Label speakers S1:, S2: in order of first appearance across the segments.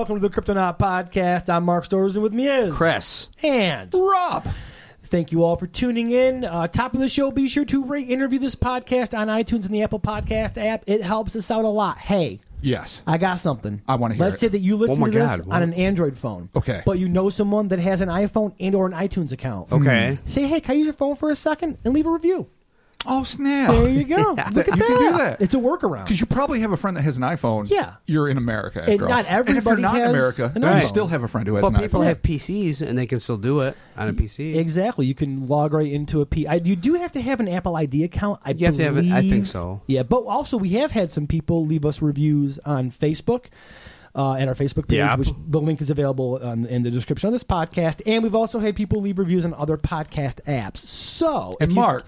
S1: welcome to the Cryptonaut podcast. I'm Mark Storrs, and with me is
S2: Chris
S1: and
S3: Rob.
S1: Thank you all for tuning in. Top of the show, be sure to rate and review this podcast on iTunes and the Apple Podcast app. It helps us out a lot. Hey,
S3: yes,
S1: I got something.
S3: I want to hear
S1: Let's say that you listen to this on an Android phone.
S3: Okay.
S1: But you know someone that has an iPhone and or an iTunes account.
S2: Okay.
S1: Say, hey, can I use your phone for a second and leave a review?
S3: Oh, snap.
S1: There you go. Look at that.
S3: You can do that.
S1: It's a workaround.
S3: Because you probably have a friend that has an iPhone.
S1: Yeah.
S3: You're in America, after
S1: And
S3: all.
S1: not everybody
S3: And if you're not in
S1: has
S3: America,
S1: an
S3: you
S1: iPhone.
S3: still have a friend who has
S2: But
S3: an
S2: people
S3: iPhone.
S2: have PCs, and they can still do it on a PC.
S1: Exactly. You can log right into a P. You do have to have an Apple ID account.
S2: You have to have it. I think so.
S1: Yeah, but also we have had some people leave us reviews on Facebook. At our Facebook page,
S2: Yep.
S1: which the link is available in the description of this podcast. And we've also had people leave reviews on other podcast apps. So,
S3: And Mark,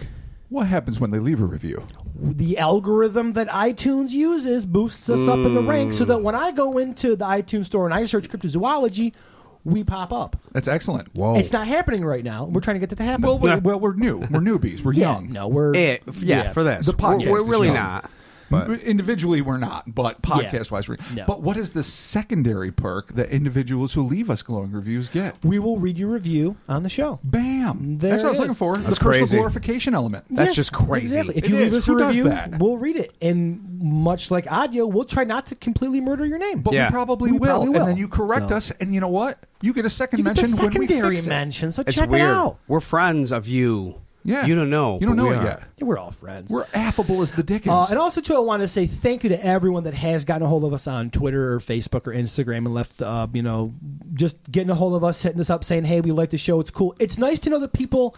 S3: what happens when they leave a review?
S1: the algorithm that iTunes uses boosts us up in the ranks so that when I go into the iTunes store and I search cryptozoology, we pop up.
S3: That's excellent.
S2: Whoa.
S1: It's not happening right now. We're trying to get that to happen.
S3: Well, we're new. We're newbies. We're young.
S1: No, we're...
S2: For this.
S3: The podcast
S2: We're
S3: is
S2: really
S3: young.
S2: not. But
S3: Individually, we're not, but podcast-wise, we're.
S1: No.
S3: But what is the secondary perk that individuals who leave us glowing reviews get?
S1: We will read your review on the show.
S3: Bam!
S1: There
S3: That's what I was
S1: it
S3: looking
S1: is.
S3: for.
S2: That's
S3: the personal
S2: crazy.
S3: glorification element.
S2: That's
S1: Yes,
S2: just crazy.
S1: Exactly. If
S3: It
S1: you leave
S3: is.
S1: us a
S3: Who does
S1: review,
S3: that?
S1: we'll read it. And much like audio, we'll try not to completely murder your name.
S3: But
S2: Yeah.
S3: we probably
S1: We
S3: will.
S1: probably will.
S3: And then you correct
S1: So-
S3: us, and you know what? You get a second
S1: you get the
S3: mention when we
S1: secondary
S3: fix it.
S1: mention, so
S2: it's
S1: check
S2: weird.
S1: it out.
S2: We're friends of you.
S3: Yeah.
S2: You don't know.
S3: You don't
S2: but
S3: know
S2: we
S3: it
S2: are.
S3: yet.
S1: Yeah, we're all friends.
S3: We're affable as the Dickens.
S1: And also, too, I want to say thank you to everyone that has gotten a hold of us on Twitter or Facebook or Instagram and left, just getting a hold of us, hitting us up, saying, hey, we like the show. It's cool. It's nice to know that people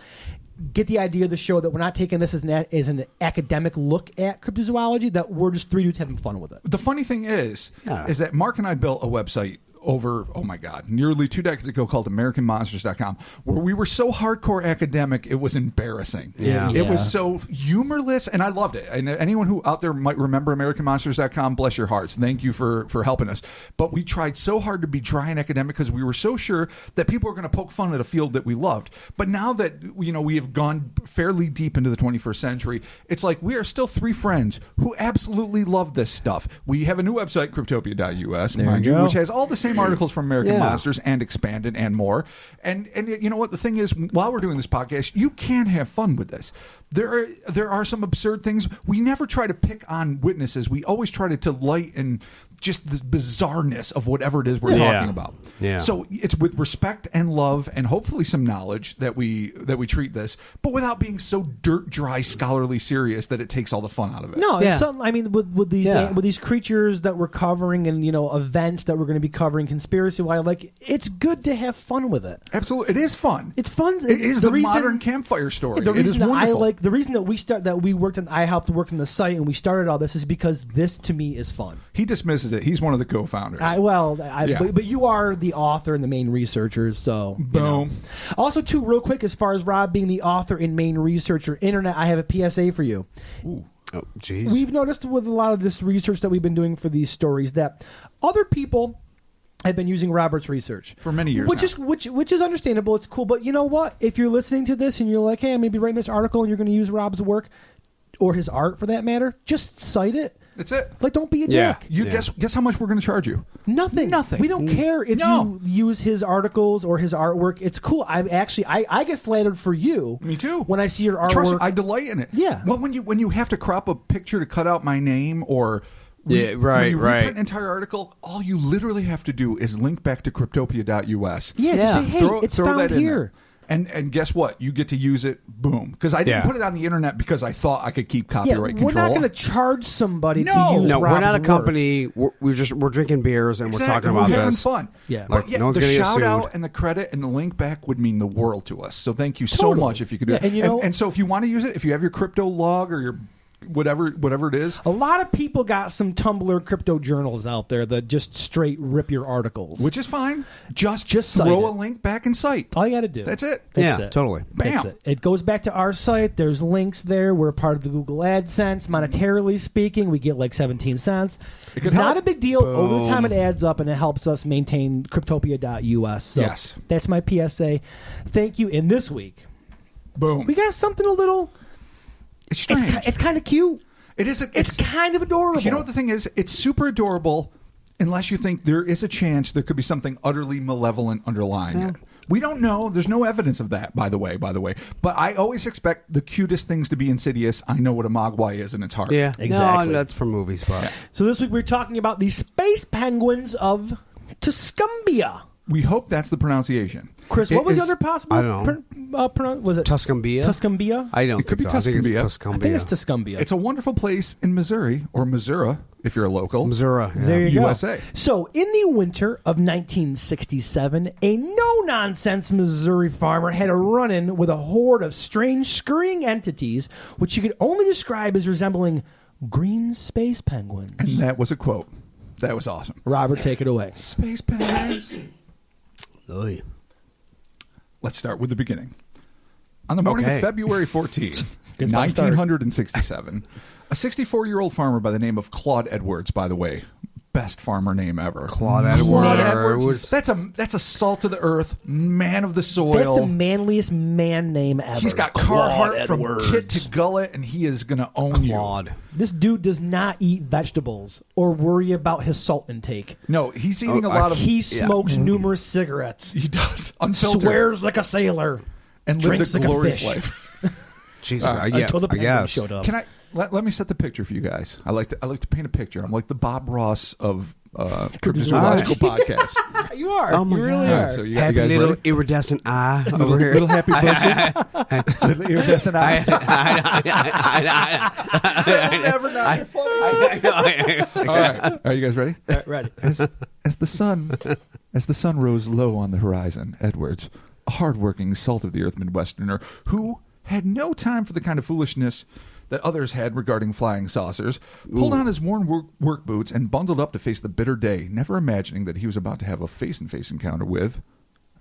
S1: get the idea of the show, that we're not taking this as an academic look at cryptozoology, that we're just three dudes having fun with it.
S3: The funny thing is
S2: Yeah.
S3: that Mark and I built a website over, oh my God, nearly 2 decades ago called AmericanMonsters.com, where we were so hardcore academic, it was embarrassing.
S2: Yeah.
S3: It was so humorless, and I loved it. And anyone who out there might remember AmericanMonsters.com, bless your hearts. Thank you for helping us. But we tried so hard to be dry and academic because we were so sure that people were going to poke fun at a field that we loved. But now that we have gone fairly deep into the 21st century, it's like we are still three friends who absolutely love this stuff. We have a new website, Cryptopia.us, mind
S1: you
S3: you,
S1: go.
S3: which has all the same articles from American
S2: Yeah.
S3: Monsters and Expanded and more. And you know what? The thing is, while we're doing this podcast, you can have fun with this. There are some absurd things. We never try to pick on witnesses. We always try to lighten just the bizarreness of whatever it is we're
S2: Yeah.
S3: talking about.
S2: Yeah.
S3: So it's with respect and love and hopefully some knowledge that we treat this, but without being so dirt dry, scholarly serious that it takes all the fun out of it.
S1: No,
S2: Yeah.
S1: it's something. I mean, with these creatures that we're covering and events that we're going to be covering, conspiracy wise, like it's good to have fun with it.
S3: Absolutely, it is fun.
S1: It's fun.
S3: It is the
S1: reason-
S3: modern campfire story.
S1: The
S3: It is
S1: reason that
S3: wonderful.
S1: the reason that I helped work on the site and we started all this is because this to me is fun.
S3: He dismisses it. He's one of the co-founders.
S1: Yeah. But you are the author and the main researchers, so
S3: Boom.
S1: Also, too, real quick, as far as Rob being the author and main researcher, internet, I have a PSA for you.
S2: Oh, jeez.
S1: We've noticed with a lot of this research that we've been doing for these stories that other people have been using Robert's research
S3: For many years
S1: which
S3: now.
S1: which is understandable. It's cool, but you know what? If you're listening to this and you're like, hey, I'm going to be writing this article and you're going to use Rob's work or his art for that matter, just cite it.
S3: That's it.
S1: Like, don't be a
S2: Yeah.
S1: dick.
S3: You guess how much we're going to charge you?
S1: Nothing. We don't care if
S3: No.
S1: you use his articles or his artwork. It's cool. I get flattered for you.
S3: Me too.
S1: When I see your artwork.
S3: Trust me, I delight in it.
S1: Yeah.
S3: Well, when you have to crop a picture to cut out my name or
S2: Yeah, right,
S3: when you
S2: right.
S3: reprint an entire article, all you literally have to do is link back to Cryptopia.us.
S1: Yeah, just say, hey, it's found
S3: that in
S1: here.
S3: there. And guess what? You get to use it. Boom. Because I didn't
S2: Yeah.
S3: put it on the internet because I thought I could keep
S1: Yeah,
S3: copyright
S1: we're
S3: control.
S1: not going to charge somebody
S3: No.
S1: to use
S2: No, we're
S1: Rob's
S2: not a
S1: work.
S2: company. We're drinking beers and
S3: Exactly.
S2: we're talking about
S3: We're having
S2: this.
S3: fun.
S1: Yeah.
S3: But
S2: Like, no one's
S3: the
S2: gonna get
S3: shout
S2: sued.
S3: out and the credit and the link back would mean the world to us. So thank you so
S1: Totally.
S3: much if you could do
S1: Yeah,
S3: it.
S1: and you know-
S3: and so if you want to use it, if you have your crypto log or your whatever it is,
S1: A lot of people got some Tumblr crypto journals out there that just straight rip your articles.
S3: which is fine, just
S1: cite
S3: throw
S1: it.
S3: a link back in sight.
S1: All you got to do.
S3: That's it.
S1: That's
S2: Yeah,
S1: it.
S2: totally.
S1: That's
S3: Bam.
S1: it. It goes back to our site. There's links there. We're a part of the Google AdSense. Monetarily speaking, we get like 17 cents.
S3: It could
S1: Not
S3: help.
S1: a big deal. Over the time, it
S2: Boom.
S1: adds up, and it helps us maintain Cryptopia.us. So
S3: Yes.
S1: that's my PSA. Thank you. And this week,
S3: Boom.
S1: we got something a little...
S3: It's strange.
S1: It's kind of cute.
S3: It is.
S1: It's kind of adorable.
S3: You know what the thing is? It's super adorable, unless you think there is a chance there could be something utterly malevolent underlying it. We don't know. There's no evidence of that, by the way. But I always expect the cutest things to be insidious. I know what a mogwai is, and it's hard.
S2: Yeah,
S1: Exactly.
S2: No, that's for movies. But
S1: So this week we're talking about the space penguins of Tuscumbia.
S3: We hope that's the pronunciation.
S1: Chris, what was the other possible?
S2: I don't
S1: was it
S2: Tuscumbia?
S1: Tuscumbia?
S2: I don't
S3: It could
S2: think
S3: be
S2: so. I think it's
S3: Tuscumbia.
S2: Tuscumbia.
S1: I think it's Tuscumbia.
S3: It's a wonderful place in Missouri, or Missouri, if you're a local.
S2: Missouri. Yeah.
S1: There you
S3: USA.
S1: go. So, in the winter of 1967, a no-nonsense Missouri farmer had a run-in with a horde of strange, scurrying entities, which he could only describe as resembling green space penguins.
S3: And that was a quote. That was awesome.
S1: Robert, take it away.
S3: Space penguins.
S2: Oy.
S3: Let's start with the beginning. On the morning
S2: Okay.
S3: of February 14,
S1: Good spot to start.
S3: 1967, a 64-year-old farmer by the name of Claude Edwards, by the way, best farmer name ever.
S2: Claude
S3: Claude
S2: Edwards.
S3: Edwards. That's a salt of the earth, man of the soil.
S1: That's the manliest man name ever.
S3: He's got
S1: Claude
S3: Carhartt from
S1: Edwards.
S3: tit to gullet, and he is going to own
S2: Claude.
S1: This dude does not eat vegetables or worry about his salt intake.
S3: you. No, he's eating a lot of...
S1: He smokes numerous cigarettes.
S3: He does. Unfiltered.
S1: Swears like a sailor.
S3: and
S1: drinks
S3: lived
S1: like
S3: a
S1: a
S3: glorious
S1: fish.
S3: life.
S2: Jesus. Yeah,
S1: Until the
S2: I
S1: penguin
S2: guess.
S1: showed up.
S3: Can I... Let me set the picture for you guys. I like to paint a picture. I'm like the Bob Ross of cryptozoological podcasts.
S1: You are.
S2: Oh my
S1: you really
S2: God.
S1: are.
S3: All right, so you
S2: Happy
S3: guys
S2: little
S3: ready?
S2: iridescent eye over here.
S3: Little happy bushes. Little iridescent eye. Never not funny. All right, are you guys ready?
S1: Ready.
S3: As the sun rose low on the horizon, Edwards, a hard-working, salt-of-the-earth Midwesterner who had no time for the kind of foolishness that others had regarding flying saucers, pulled on his worn work boots and bundled up to face the bitter day, never imagining that he was about to have a face-and-face encounter with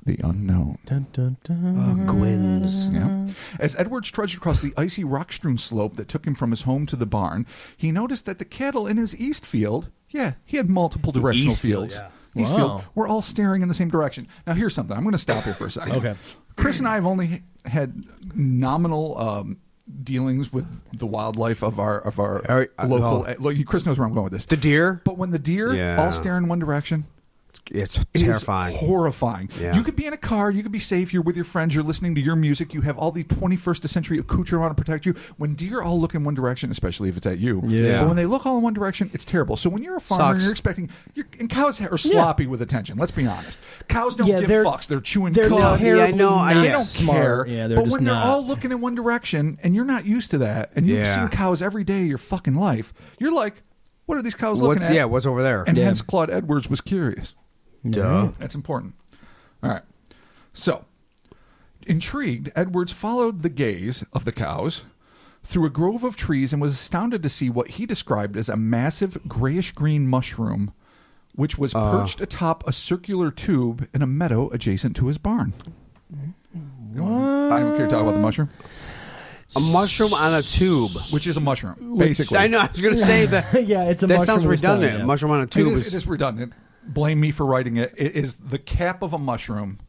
S3: the unknown.
S1: Dun, dun, dun.
S2: Gwyn's.
S3: Yeah. As Edwards trudged across the icy rock-strewn slope that took him from his home to the barn, he noticed that the cattle in his east field, he had multiple directional
S2: east field,
S3: fields.
S2: yeah.
S3: East
S1: Wow.
S3: field were all staring in the same direction. Now, here's something. I'm going to stop here for a second.
S1: Okay.
S3: Chris and I have only had nominal dealings with the wildlife of our local. Look, Chris knows where I'm going with this.
S2: The deer?
S3: But when the deer
S2: Yeah.
S3: all stare in one direction,
S2: It's
S3: it is
S2: terrifying.
S3: horrifying.
S2: Yeah.
S3: You could be in a car, you could be safe, you're with your friends, you're listening to your music, you have all the 21st century accoutrement to protect you. When deer all look in one direction, especially if it's at you,
S1: Yeah.
S3: but when they look all in one direction, it's terrible. So when you're a farmer,
S2: Sucks.
S3: you're expecting, and cows are sloppy with attention. Let's be honest. Cows don't
S1: Yeah,
S3: give
S1: they're-
S3: fucks. They're chewing
S1: They're
S3: cud.
S1: terribly
S2: know, I
S1: not
S3: They don't
S1: smart.
S3: care.
S1: Yeah, they're
S3: but
S1: just
S3: when
S1: not.
S3: they're all looking in one direction and you're not used to that, and you've
S2: Yeah.
S3: seen cows every day of your fucking life, you're like, what are these cows looking at?
S2: What's over there?
S3: And
S1: Yeah.
S3: hence Claude Edwards was curious.
S2: Duh.
S3: That's important. All right. So, intrigued, Edwards followed the gaze of the cows through a grove of trees and was astounded to see what he described as a massive grayish-green mushroom, which was perched atop a circular tube in a meadow adjacent to his barn. Anyone care to talk about the mushroom?
S2: A mushroom on a tube.
S3: Which is a mushroom, basically.
S2: I know. I was going to say that.
S1: Yeah, it's a
S2: That
S1: mushroom
S2: sounds
S1: with a stone,
S2: redundant.
S1: yeah.
S2: Mushroom on a tube
S3: It is redundant. Blame me for writing it. It is the cap of a mushroom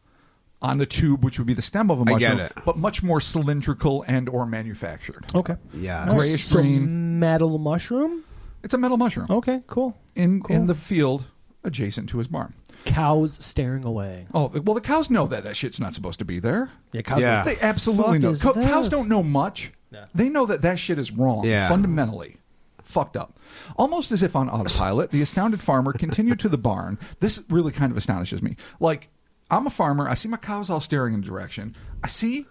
S3: on the tube, which would be the stem of a
S2: I get
S3: mushroom,
S2: it.
S3: but much more cylindrical and or manufactured.
S1: Okay.
S2: Yes.
S3: Grayish
S1: So
S3: green.
S1: metal mushroom?
S3: It's a metal mushroom
S1: Okay, cool.
S3: in the field adjacent to his barn.
S1: Cows staring away.
S3: Oh, well, the cows know that shit's not supposed to be there.
S1: Yeah, cows
S2: Yeah.
S1: are...
S3: They absolutely
S1: fuck
S3: know.
S1: is
S3: Cows
S1: this?
S3: don't know much.
S1: Yeah.
S3: They know that shit is wrong,
S2: Yeah.
S3: fundamentally. Fucked up. Almost as if on autopilot, the astounded farmer continued to the barn. This really kind of astonishes me. Like, I'm a farmer. I see my cows all staring in a direction. I see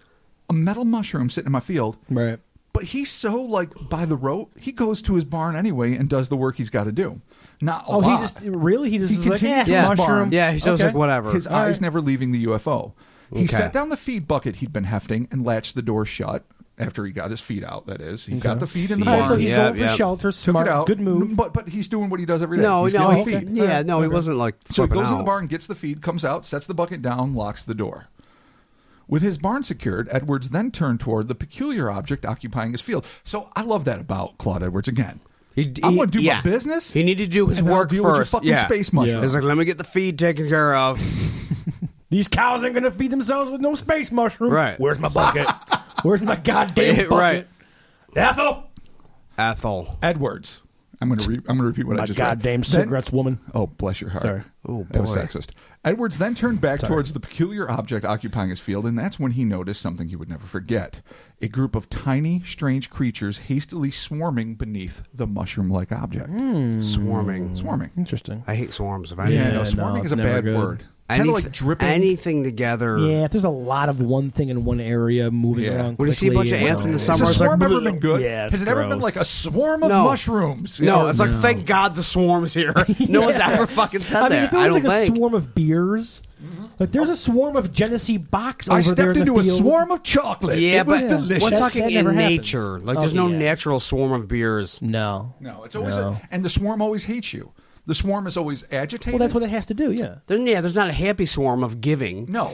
S3: a metal mushroom sitting in my field.
S1: Right.
S3: But he's so, like, by the rote, he goes to his barn anyway and does the work he's got to do. Not a
S1: Oh,
S3: lot.
S1: he just... Really? He just
S3: He
S1: is like,
S3: continued to
S2: his
S1: mushroom.
S3: barn.
S2: Yeah, he sounds
S1: Okay.
S2: like whatever.
S3: His
S1: All
S3: eyes
S1: right.
S3: never leaving the UFO. He
S2: Okay.
S3: set down the feed bucket he'd been hefting and latched the door shut after he got his feet out, that is. He got the feed in the
S1: All right,
S3: barn.
S1: so he's
S2: Yeah,
S1: going for
S2: yeah.
S1: shelter.
S3: took
S1: Smart.
S3: it out.
S1: Good move.
S3: But he's doing what he does every day.
S2: No,
S3: he's
S2: no,
S3: getting
S2: he,
S3: the feed.
S2: yeah, no, he
S1: Okay.
S2: wasn't like
S3: So he
S2: flipping
S3: goes in
S2: out.
S3: the barn, gets the feed, comes out, sets the bucket down, locks the door. With his barn secured, Edwards then turned toward the peculiar object occupying his field. So I love that about Claude Edwards. Again, I'm going to do my business.
S2: He needed to do his
S3: and then I'll
S2: work
S3: deal
S2: first.
S3: with your fucking
S2: yeah.
S3: space mushroom.
S1: Yeah.
S2: He's like, let me get the feed taken care of.
S1: These cows ain't going to feed themselves with no space mushroom.
S2: Right.
S1: Where's my bucket? Where's my goddamn bucket?
S2: Right.
S1: Ethel!
S2: Ethel.
S3: Edwards. I'm going to repeat what I just read.
S1: Goddamn cigarettes, woman.
S3: Oh, bless your heart.
S1: Sorry.
S2: Oh,
S3: That was
S2: boy.
S3: sexist. Edwards then turned back towards the peculiar object occupying his field, and that's when he noticed something he would never forget. A group of tiny, strange creatures hastily swarming beneath the mushroom-like object.
S2: Swarming.
S3: Swarming.
S1: Interesting.
S2: I hate swarms. If
S3: Yeah,
S2: anything.
S3: no, swarming
S1: it's
S3: is a
S1: never
S3: bad
S1: good.
S3: word. Kind of like dripping.
S2: Anything together.
S1: Yeah, if there's a lot of one thing in one area moving
S3: Yeah.
S1: around
S2: When you see a bunch of
S1: quickly,
S2: ants in the
S3: Has
S2: summer,
S3: a
S2: it's like,
S3: swarm ever
S2: bleh.
S3: been good?
S1: Yeah, it's
S3: Has it ever been
S1: gross.
S3: like a swarm of
S2: No.
S3: mushrooms?
S2: No,
S3: Yeah.
S2: it's like, thank God the swarm's here. No one's ever fucking said
S1: I mean,
S2: that.
S1: if it
S2: I
S1: was
S2: don't
S1: like a
S2: think.
S1: swarm of beers, like there's a swarm of Genesee box over
S3: I
S1: there
S3: stepped
S1: in the
S3: into a
S1: field.
S3: swarm of chocolate.
S2: Yeah,
S3: it was
S2: but
S3: delicious.
S2: we're talking
S1: That
S2: in
S1: never happens.
S2: nature. Like,
S1: Oh,
S2: there's no
S1: yeah.
S2: natural swarm of beers.
S1: No.
S3: No, it's always
S1: No.
S3: and the swarm always hates you. The swarm is always agitated.
S1: Well, that's what it has to do. Yeah.
S2: There's not a happy swarm of giving.
S3: No.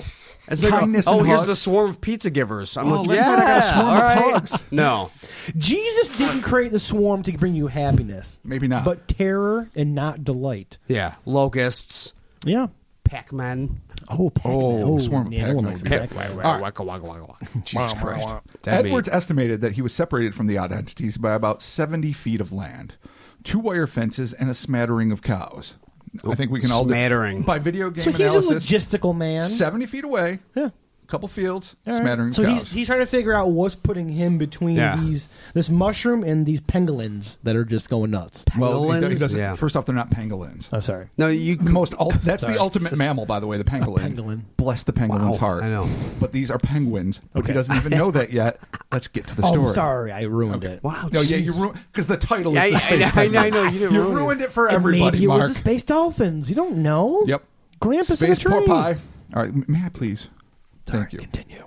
S2: It's like,
S3: Kindness
S2: oh,
S3: and
S2: here's
S3: hugs.
S2: the swarm of pizza givers. I'm
S3: Oh,
S2: like,
S3: last
S2: yeah,
S3: night I got a swarm
S2: all
S3: of
S2: right.
S3: hugs.
S2: No.
S1: Jesus didn't create the swarm to bring you happiness.
S3: Maybe not.
S1: But terror and not delight.
S2: Yeah. Locusts,
S1: Yeah.
S2: Pac-Man.
S1: Oh, Pac-Man.
S3: Oh, swarm of
S1: yeah, no one
S3: Pac-Man
S1: likes
S3: would be
S1: Pac-Man.
S3: All right.
S2: Waka, waka, waka, waka.
S3: Jesus Christ.
S2: That'd be-
S3: Edwards estimated that he was separated from the odd entities by about 70 feet of land, 2 wire fences, and a smattering of cows. I think we can all
S2: Smattering.
S3: by video game
S1: So he's
S3: analysis.
S1: a logistical man.
S3: 70 feet away,
S1: Yeah.
S3: couple fields,
S1: All right.
S3: smattering of
S1: So
S3: cows.
S1: he's trying to figure out what's putting him between
S2: Yeah.
S1: this mushroom and these pangolins that are just going nuts.
S3: well, he
S2: Pangolins?
S3: doesn't.
S2: Yeah.
S3: First off, they're not pangolins.
S1: Oh, sorry.
S2: No, you.
S3: That's the ultimate
S2: Sus-
S3: mammal, by the way, the pangolin.
S1: pangolin.
S3: Bless the penguin's
S2: Wow,
S3: heart.
S2: I know.
S3: But these are penguins, but he
S1: Okay.
S3: doesn't even know that yet. Let's get to the
S1: Oh,
S3: story.
S1: sorry, I ruined it.
S2: Wow.
S3: No, yeah,
S2: jeez.
S3: you ruined because the title
S2: Yeah,
S3: is the space
S2: I
S3: penguin.
S2: know, you didn't ruin
S3: ruined
S2: it.
S3: it for
S1: And
S3: everybody,
S1: maybe it
S3: Mark.
S1: was the space dolphins. You don't know.
S3: Yep.
S1: Grampus in
S3: Space
S1: a tree.
S3: pork pie. All right, may I please?
S1: Sorry,
S3: Thank you.
S1: Continue.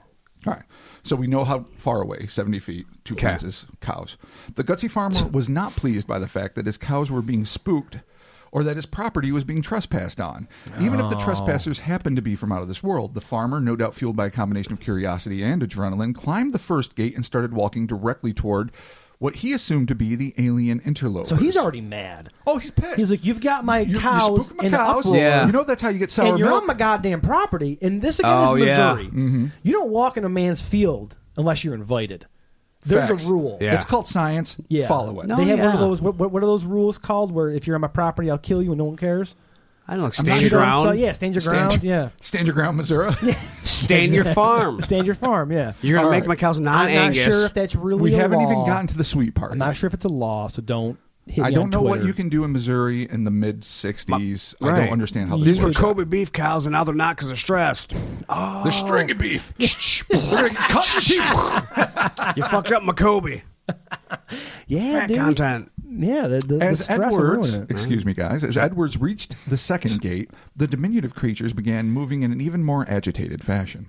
S3: All right. So we know how far away, 70 feet, 2
S2: Okay.
S3: fences, cows. The gutsy farmer was not pleased by the fact that his cows were being spooked or that his property was being trespassed on. Even if the trespassers happened to be from out of this world, the farmer, no doubt fueled by a combination of curiosity and adrenaline, climbed the first gate and started walking directly toward what he assumed to be the alien interlopers.
S1: So he's already mad.
S3: Oh, he's pissed.
S1: He's like, you've got my
S3: You
S1: cows
S3: spooked my
S1: in
S3: cows.
S1: uproar.
S2: Yeah.
S3: You know that's how you get sour
S1: And you're
S3: milk.
S1: on my goddamn property, and this again
S2: Oh,
S1: is
S2: yeah.
S1: Missouri. You don't walk in a man's field unless you're invited. There's
S3: Facts.
S1: a rule.
S2: Yeah.
S3: It's called science.
S1: Yeah.
S3: Follow it.
S2: No.
S1: They have one of
S2: yeah.
S1: those. What are those rules called? Where if you're on my property, I'll kill you and no one cares.
S2: I don't know.
S3: not
S2: Stand
S3: sure.
S2: your ground.
S1: So, yeah, stand your ground. Yeah,
S3: Stand your ground, Missouri.
S2: Stand your farm.
S1: stand your farm. Yeah.
S2: You're gonna
S3: All
S2: make
S3: right.
S2: my cows
S1: I'm not
S2: non-Angus.
S1: sure if that's really.
S3: We
S1: a
S3: haven't
S1: law.
S3: even gotten to the sweet part.
S1: I'm not sure if it's a law, so don't hit
S3: I
S1: me
S3: don't
S1: on
S3: know what
S1: Twitter.
S3: you can do in Missouri in the mid '60s. I
S2: Right.
S3: don't understand how
S1: You
S3: this
S2: These were
S3: works.
S2: Kobe beef cows, and now they're not because they're stressed.
S3: They're stringy beef. They're gonna cut your teeth.
S2: You fucked up my Kobe.
S1: Yeah,
S2: Fat
S1: dude.
S2: content.
S1: Yeah, the
S3: As
S1: stress will
S3: Edwards,
S1: ruin it.
S3: excuse me, guys, as Edwards reached the second gate, the diminutive creatures began moving in an even more agitated fashion.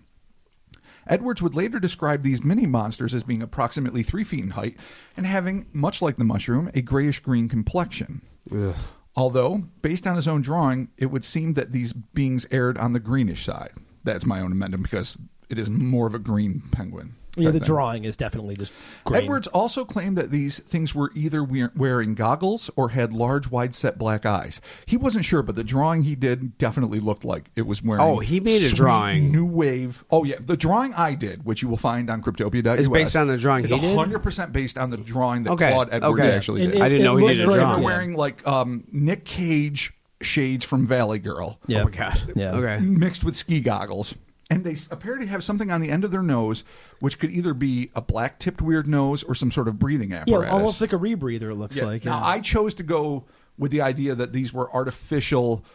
S3: Edwards would later describe these mini monsters as being approximately 3 feet in height and having, much like the mushroom, a grayish-green complexion.
S2: Ugh.
S3: Although, based on his own drawing, it would seem that these beings erred on the greenish side. That's my own amendment because it is more of a green penguin.
S1: Yeah,
S3: type
S1: the
S3: thing.
S1: drawing is definitely just green.
S3: Edwards also claimed that these things were either wearing goggles or had large, wide-set black eyes. He wasn't sure, but the drawing he did definitely looked like it was wearing.
S2: Oh, he made a
S3: sweet
S2: drawing.
S3: New wave. Oh yeah, the drawing I did, which you will find on Cryptopia.us,
S2: It's based on the drawing
S3: is
S2: he did?
S3: 100% based on the drawing that
S2: Okay,
S3: Claude Edwards
S2: okay.
S3: actually
S1: And
S3: did.
S2: I didn't know
S1: it
S2: he
S1: looks
S2: did a
S1: like-
S2: drawing.
S3: They're wearing like Nick Cage shades from Valley Girl.
S1: Yeah.
S2: Oh my god.
S1: Yeah.
S2: Okay.
S3: Mixed with ski goggles. And they appear to have something on the end of their nose, which could either be a black-tipped weird nose or some sort of breathing
S1: Yeah,
S3: apparatus.
S1: almost like a rebreather. It looks
S3: Yeah.
S1: like.
S3: Now,
S1: Yeah.
S3: I chose to go with the idea that these were artificial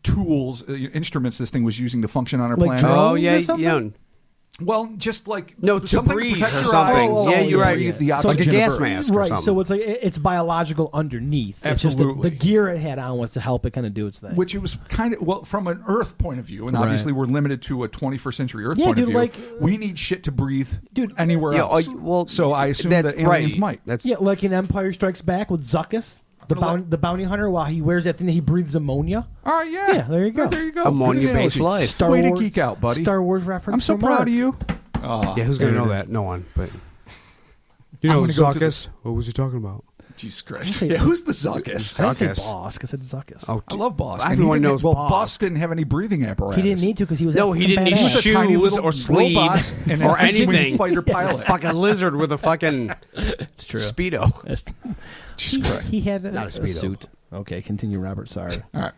S3: tools, instruments this thing was using to function on our
S1: Like
S3: planet.
S1: drones
S2: Oh
S1: or
S2: yeah,
S1: something?
S2: yeah.
S3: Well, just like
S2: No, to
S3: something
S2: breathe
S3: protect
S2: or
S3: your
S2: something.
S3: eyes.
S2: Yeah, you're right.
S3: Breathe the
S2: So like a
S3: oxygen
S2: gas
S3: of Earth.
S2: mask. or
S1: Right,
S2: something.
S1: so it's like it's biological underneath. It's just
S3: Absolutely.
S1: the gear it had on was to help it kind of do its thing.
S3: Which it was kind of, well, from an Earth point of view, and
S1: Right.
S3: obviously we're limited to a 21st century Earth
S1: Yeah,
S3: point
S1: dude,
S3: of view.
S1: like-
S3: we need shit to breathe
S1: Dude,
S3: anywhere
S2: Yeah,
S3: else.
S2: well,
S3: so I assume that aliens
S2: right.
S3: might.
S2: That's
S1: yeah, like in Empire Strikes Back with Zuckuss, the bounty hunter, while he wears that thing that he breathes ammonia.
S3: All right, yeah.
S1: Yeah, there you go.
S3: Right, there you go.
S2: Ammonia-based
S3: Good
S2: life.
S1: Star
S3: Way to
S1: Wars-
S3: geek out, buddy.
S1: Star Wars reference.
S3: I'm so
S1: from
S3: proud
S1: Mark.
S3: of you. Oh,
S2: yeah. Who's gonna
S1: there
S2: know
S1: it is.
S2: that? No one. But you
S3: I'm
S2: know,
S3: gonna go to
S2: Zuckuss. What was he talking about?
S3: Jesus Christ. Yeah, who's the Zuckus?
S1: I didn't say
S2: Zuckus.
S1: Bosk. I said Zuckus.
S2: Oh,
S3: I love Bosk. And
S2: everyone
S3: he didn't-
S2: knows
S3: Well,
S2: Bosk.
S3: Bosk didn't have any breathing apparatus.
S1: He didn't need to because he was
S2: No, he didn't need
S1: badass.
S3: He was a tiny
S2: shoes
S3: little
S2: or sleeves
S3: robot and
S2: or
S3: an X-wing
S2: anything.
S3: fighter pilot.
S2: Fucking lizard with a fucking
S1: It's true.
S2: Speedo.
S3: Jesus Christ.
S1: He had
S2: Not a Speedo.
S1: suit. Okay, continue, Robert. Sorry.
S3: All right.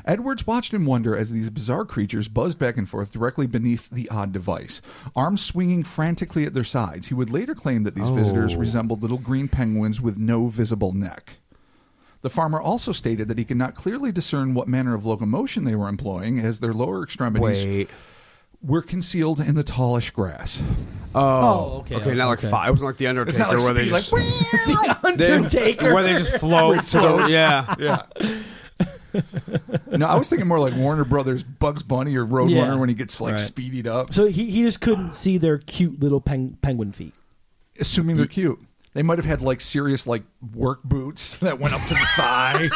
S3: Edwards watched in wonder as these bizarre creatures buzzed back and forth directly beneath the odd device, arms swinging frantically at their sides. He would later claim that these visitors resembled little green penguins with no visible neck. The farmer also stated that he could not clearly discern what manner of locomotion they were employing, as their lower extremities were concealed in the tallish grass.
S2: Okay, not like five. It wasn't like the Undertaker
S3: It's not like
S2: where they
S3: speed,
S2: just
S3: like,
S1: The Undertaker.
S2: where they just float. Yeah.
S3: yeah. No, I was thinking more like Warner Brothers Bugs Bunny or Roadrunner
S1: Yeah.
S3: when he gets like
S1: Right.
S3: speedied up.
S1: So he just couldn't see their cute little penguin feet.
S3: Assuming they're cute. They might have had like serious like work boots that went up to the thigh,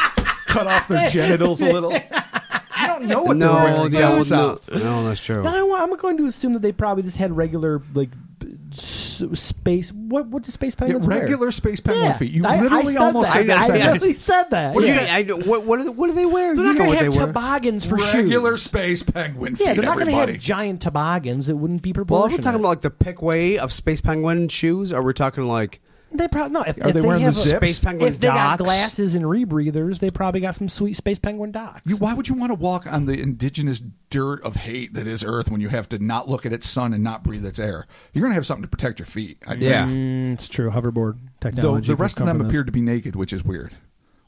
S3: cut off their genitals a little. You don't know what they're wearing down south.
S2: No, that's true.
S1: I'm going to assume that they probably just had regular like space. What do space
S3: Yeah,
S1: penguins wear?
S3: regular space penguin
S1: Yeah.
S3: feet. You
S1: I
S3: literally
S1: said
S3: almost
S1: that.
S3: said that
S1: I
S3: sentence.
S1: literally said that.
S3: What is
S1: yeah.
S3: it?
S2: What do they wear?
S1: They're
S2: You
S1: not
S2: know
S1: going
S2: what
S1: to
S2: they
S1: have
S2: wear.
S1: toboggans for
S3: Regular
S1: shoes.
S3: space penguin feet.
S1: Yeah, they're not going to
S3: everybody.
S1: have giant toboggans. It wouldn't be
S2: Well, are
S1: proportionate.
S2: we talking about like the pick way of Space Penguin shoes? Or are we talking like
S1: They probably no. If
S3: Are they
S1: they
S3: wearing
S1: have
S3: the zips?
S2: Space Penguin
S1: if they got
S2: docks?
S1: glasses and rebreathers, they probably got some sweet space penguin docks.
S3: Why would you want to walk on the indigenous dirt of hate that is Earth when you have to not look at its sun and not breathe its air? You're going to have something to protect your feet.
S2: Yeah.
S1: It's true. Hoverboard
S3: Though
S1: technology.
S3: the rest of them
S1: appeared.
S3: appeared to be naked, which is weird.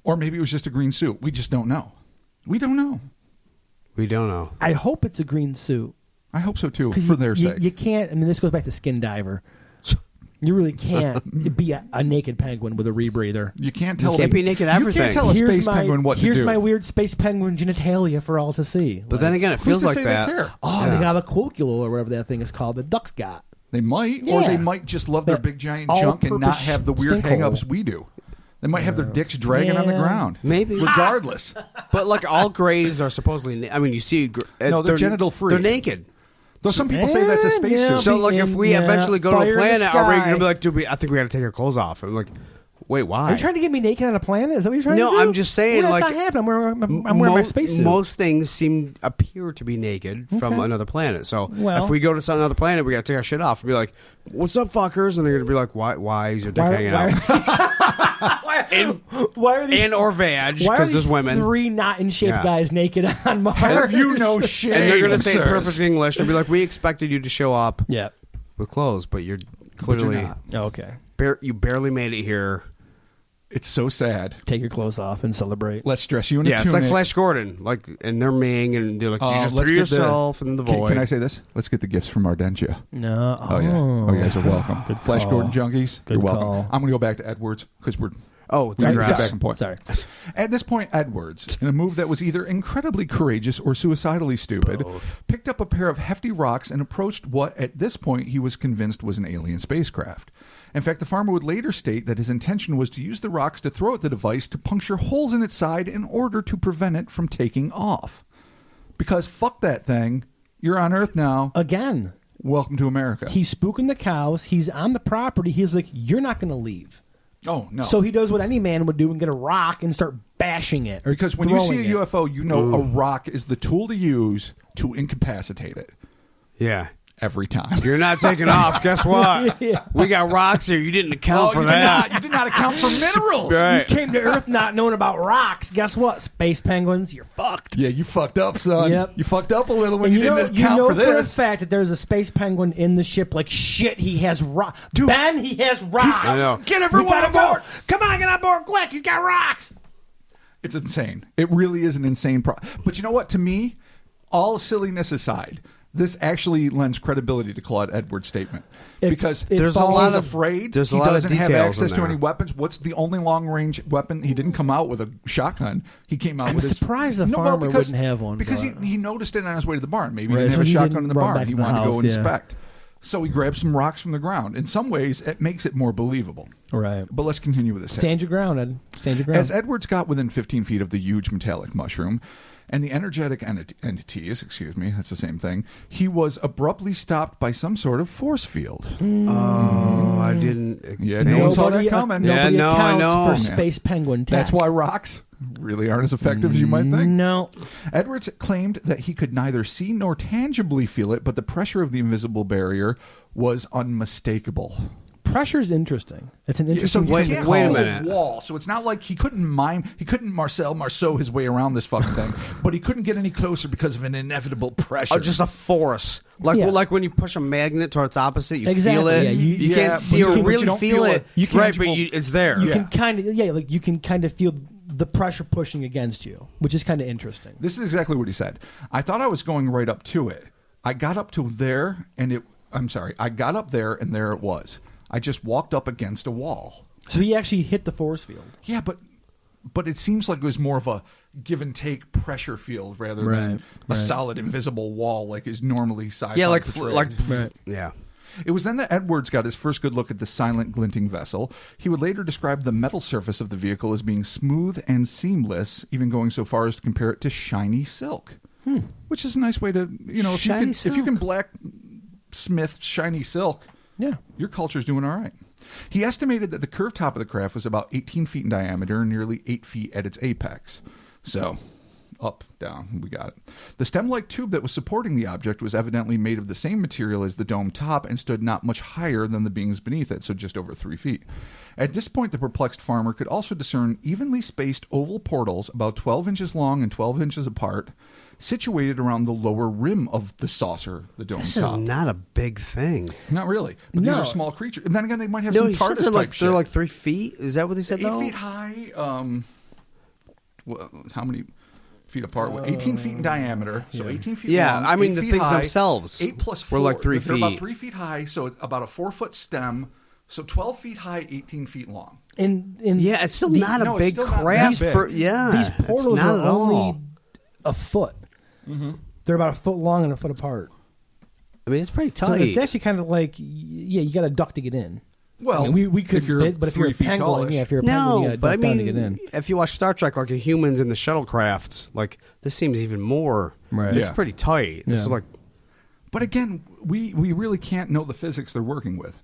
S3: Or maybe it was just a green suit. We just don't know. We don't know.
S2: we don't know?
S1: I hope it's a green suit.
S3: I hope so too,
S1: 'Cause
S3: for their sake.
S1: You can't. I mean, this goes back to Skin Diver. You really can't be a naked penguin with a rebreather.
S3: You can't tell.
S2: You can't be naked
S3: You
S2: everything.
S3: can't tell a space penguin what to do.
S1: Here's my weird space penguin genitalia for all to see.
S2: But then again, it
S3: Who's
S2: feels
S3: to
S2: like
S3: say
S2: that.
S3: they care?
S1: Oh, they got a colloquial or whatever that thing is called. The ducks got.
S3: They might, or
S1: Yeah.
S3: they might just love their
S1: That
S3: big giant junk and not
S1: all-purpose
S3: have the weird
S1: stink
S3: hang-ups
S1: hole.
S3: we do. They might have their dicks dragging on the
S1: Yeah.
S3: ground.
S2: Maybe.
S3: Regardless.
S2: But like all grays are supposedly. I mean, you see.
S3: No, they're genital free.
S2: They're naked.
S3: Though some people say that's a spacesuit.
S1: Yeah.
S2: So like, if we eventually go to
S1: fire
S2: a
S1: in the
S2: planet, are we
S1: sky.
S2: gonna be like, dude? I think we got to take our clothes off. I'm like, wait, why?
S1: Are you trying to get me naked on a planet? Is that what you're trying
S2: No,
S1: to do?
S2: I'm just saying,
S1: Well, that's
S2: like,
S1: not happening. I'm wearing my spacesuit.
S2: Most things appear to be naked from another planet. So
S1: Well-
S2: if we go to some other planet, we got to take our shit off and be like, "What's up, fuckers?" And they're gonna be like, "Why is your dick hanging out?"
S1: Why are these?
S2: And or vag,
S1: Why are
S2: because
S1: these
S2: there's women.
S1: three not in shape
S2: Yeah.
S1: guys naked on Mars?
S3: Have you no shame?
S2: And they're gonna say
S3: sirs?
S2: perfect English and be like, "We expected you to show up
S1: Yeah.
S2: with clothes, but you're
S3: But you're
S2: clearly
S3: not.
S1: Okay.
S2: you barely made it here."
S3: It's so sad.
S1: Take your clothes off and celebrate.
S3: Let's dress you in a
S2: Yeah,
S3: tunic.
S2: it's like Flash Gordon, like, and they're Ming, and they're like, "You just
S3: let's
S2: threw
S3: get the-
S2: yourself in the void."
S3: Can I say this? Let's get the gifts from Ardentia.
S1: No.
S3: Oh, yeah. Oh, you guys are welcome.
S1: Good
S3: Flash
S1: call.
S3: Gordon junkies,
S1: Good
S3: you're welcome.
S1: call.
S3: I'm going to go back to Edwards because we're
S2: Oh,
S3: we need to
S2: digress.
S3: get back on point.
S1: Sorry.
S3: At this point, Edwards, in a move that was either incredibly courageous or suicidally stupid, picked up a pair of hefty rocks and approached what, at this point, he was convinced was an alien spacecraft. In fact, the farmer would later state that his intention was to use the rocks to throw at the device to puncture holes in its side in order to prevent it from taking off. Because fuck that thing. You're on Earth now.
S1: Again,
S3: Welcome to America.
S1: he's spooking the cows. He's on the property. He's like, you're not going to leave.
S3: Oh, no.
S1: So he does what any man would do and get a rock and start bashing it. Or
S3: Because when you see
S1: throwing
S3: a
S1: it.
S3: UFO, you know a rock is the tool to use to incapacitate it
S2: Yeah.
S3: every time.
S2: You're not taking off. Guess what?
S1: Yeah.
S2: We got rocks here. You didn't account for
S3: you
S2: that.
S3: you did not account for minerals.
S2: Right.
S1: You came to Earth not knowing about rocks. Guess what? Space penguins, you're fucked.
S3: Yeah, you fucked up, son.
S1: Yep.
S3: You fucked up a little when
S1: And
S3: you didn't
S1: you
S3: account
S1: know
S3: for
S1: for the
S3: this.
S1: fact that there's a space penguin in the ship. Like shit, he has rocks. Ben, he has rocks.
S2: I know.
S3: Get
S1: We
S3: everyone
S1: gotta
S3: on board.
S1: go. Come on, get on board quick. He's got rocks.
S3: It's insane. It really is an insane But you know what? To me, all silliness aside, this actually lends credibility to Claude Edwards' statement. Because
S2: There's a
S1: falls-
S2: lot
S3: he's
S2: of-
S3: afraid.
S2: there's a
S3: He
S2: lot of
S3: doesn't have
S2: details
S3: access
S2: in
S3: to
S2: there.
S3: any weapons. What's the only long-range weapon? He didn't come out with a shotgun. He came out
S1: I'm
S3: with his...
S1: surprised the farmer wouldn't have one,
S3: Because
S1: but-
S3: he noticed it on his way to the barn. Maybe he
S1: Right,
S3: didn't
S1: so
S3: have a
S1: he
S3: shotgun
S1: didn't
S3: in the
S1: run
S3: barn.
S1: back
S3: He
S1: to the
S3: wanted to go
S1: house, yeah.
S3: inspect. So he grabbed some rocks from the ground. In some ways, it makes it more believable.
S1: Right.
S3: But let's continue with this.
S1: Stand your ground, Ed. Stand your ground.
S3: As Edwards got within 15 feet of the huge metallic mushroom and the energetic entities, that's the same thing, he was abruptly stopped by some sort of force field.
S2: Oh, I
S4: I didn't.
S3: Yeah, no one saw that coming.
S1: Nobody
S4: Yeah, no, I
S1: accounts for
S3: know.
S1: space penguin tech.
S3: That's why rocks really aren't as effective as you might think.
S1: No.
S3: Edwards claimed that he could neither see nor tangibly feel it, but the pressure of the invisible barrier was unmistakable.
S1: Pressure's interesting. It's an interesting.
S3: So
S4: Wait
S3: you can't
S4: a
S3: hold
S4: minute.
S3: wall. So it's not like he couldn't Marcel Marceau his way around this fucking thing, but he couldn't get any closer because of an inevitable pressure.
S4: Oh, just a force. Like
S1: Yeah.
S4: like when you push a magnet towards opposite, you
S1: Exactly,
S4: feel it.
S1: yeah,
S4: You
S3: yeah,
S4: can't see
S3: but
S4: or
S3: you
S4: really
S3: don't
S4: feel
S3: feel
S4: it.
S3: it.
S4: Right, but it's there.
S1: You
S3: Yeah.
S1: can kind of you can kind of feel the pressure pushing against you, which is kind of interesting.
S3: This is exactly what he said. I thought I was going right up to it. I got up to there, and I got up there, and there it was. I just walked up against a wall.
S1: So he actually hit the force field.
S3: Yeah, but it seems like it was more of a give and take pressure field rather than a solid invisible wall like is normally sci-fi.
S4: Yeah, like
S3: portrayed.
S4: yeah.
S3: It was then that Edwards got his first good look at the silent, glinting vessel. He would later describe the metal surface of the vehicle as being smooth and seamless, even going so far as to compare it to shiny silk, which is a nice way to, if you can blacksmith shiny silk,
S1: Yeah.
S3: your culture's doing all right. He estimated that the curved top of the craft was about 18 feet in diameter and nearly 8 feet at its apex. So, up, down, we got it. The stem-like tube that was supporting the object was evidently made of the same material as the dome top and stood not much higher than the beings beneath it, so just over 3 feet. At this point, the perplexed farmer could also discern evenly spaced oval portals about 12 inches long and 12 inches apart, situated around the lower rim of the saucer, the dome
S4: This
S3: top.
S4: is not a big thing.
S3: Not really. But these
S1: No.
S3: are small creatures. And then again, they might have
S4: No,
S3: some
S4: he said
S3: TARDIS
S4: they're
S3: type
S4: like
S3: shit.
S4: they're like 3 feet. Is that what they said?
S3: 8
S4: though?
S3: feet high. How many feet apart? 18 feet in diameter. So 18 feet
S4: Yeah,
S3: long.
S4: I mean
S3: 8
S4: the
S3: feet
S4: things
S3: high,
S4: themselves
S3: 8 plus 4.
S4: were like 3
S3: They're
S4: feet.
S3: about 3 feet high. So about a 4-foot stem. So 12 feet high, 18 feet long.
S1: In
S4: Yeah, it's still not a
S3: no, it's
S4: big
S3: still not
S4: craft
S3: that
S4: for
S3: big.
S1: these
S4: it's
S1: portals
S4: not
S1: are
S4: at all.
S1: only a foot. They're about a foot long and a foot apart.
S4: I mean, it's pretty
S1: So
S4: tight.
S1: it's actually kind of like you got a duck to get in.
S3: Well,
S1: I mean, we could
S3: if you're
S1: fit, but if you're
S3: 3
S1: a
S3: feet
S1: penguin,
S3: tallish.
S1: if you're a penguin, you got
S4: no,
S1: a
S4: but I
S1: duck down to
S4: mean,
S1: get in.
S4: if you watch Star Trek, like the humans in the shuttlecrafts, like this seems even more.
S1: Right.
S4: It's
S3: Yeah.
S4: pretty tight. This
S1: Yeah.
S4: is like
S3: But again, we really can't know the physics they're working with.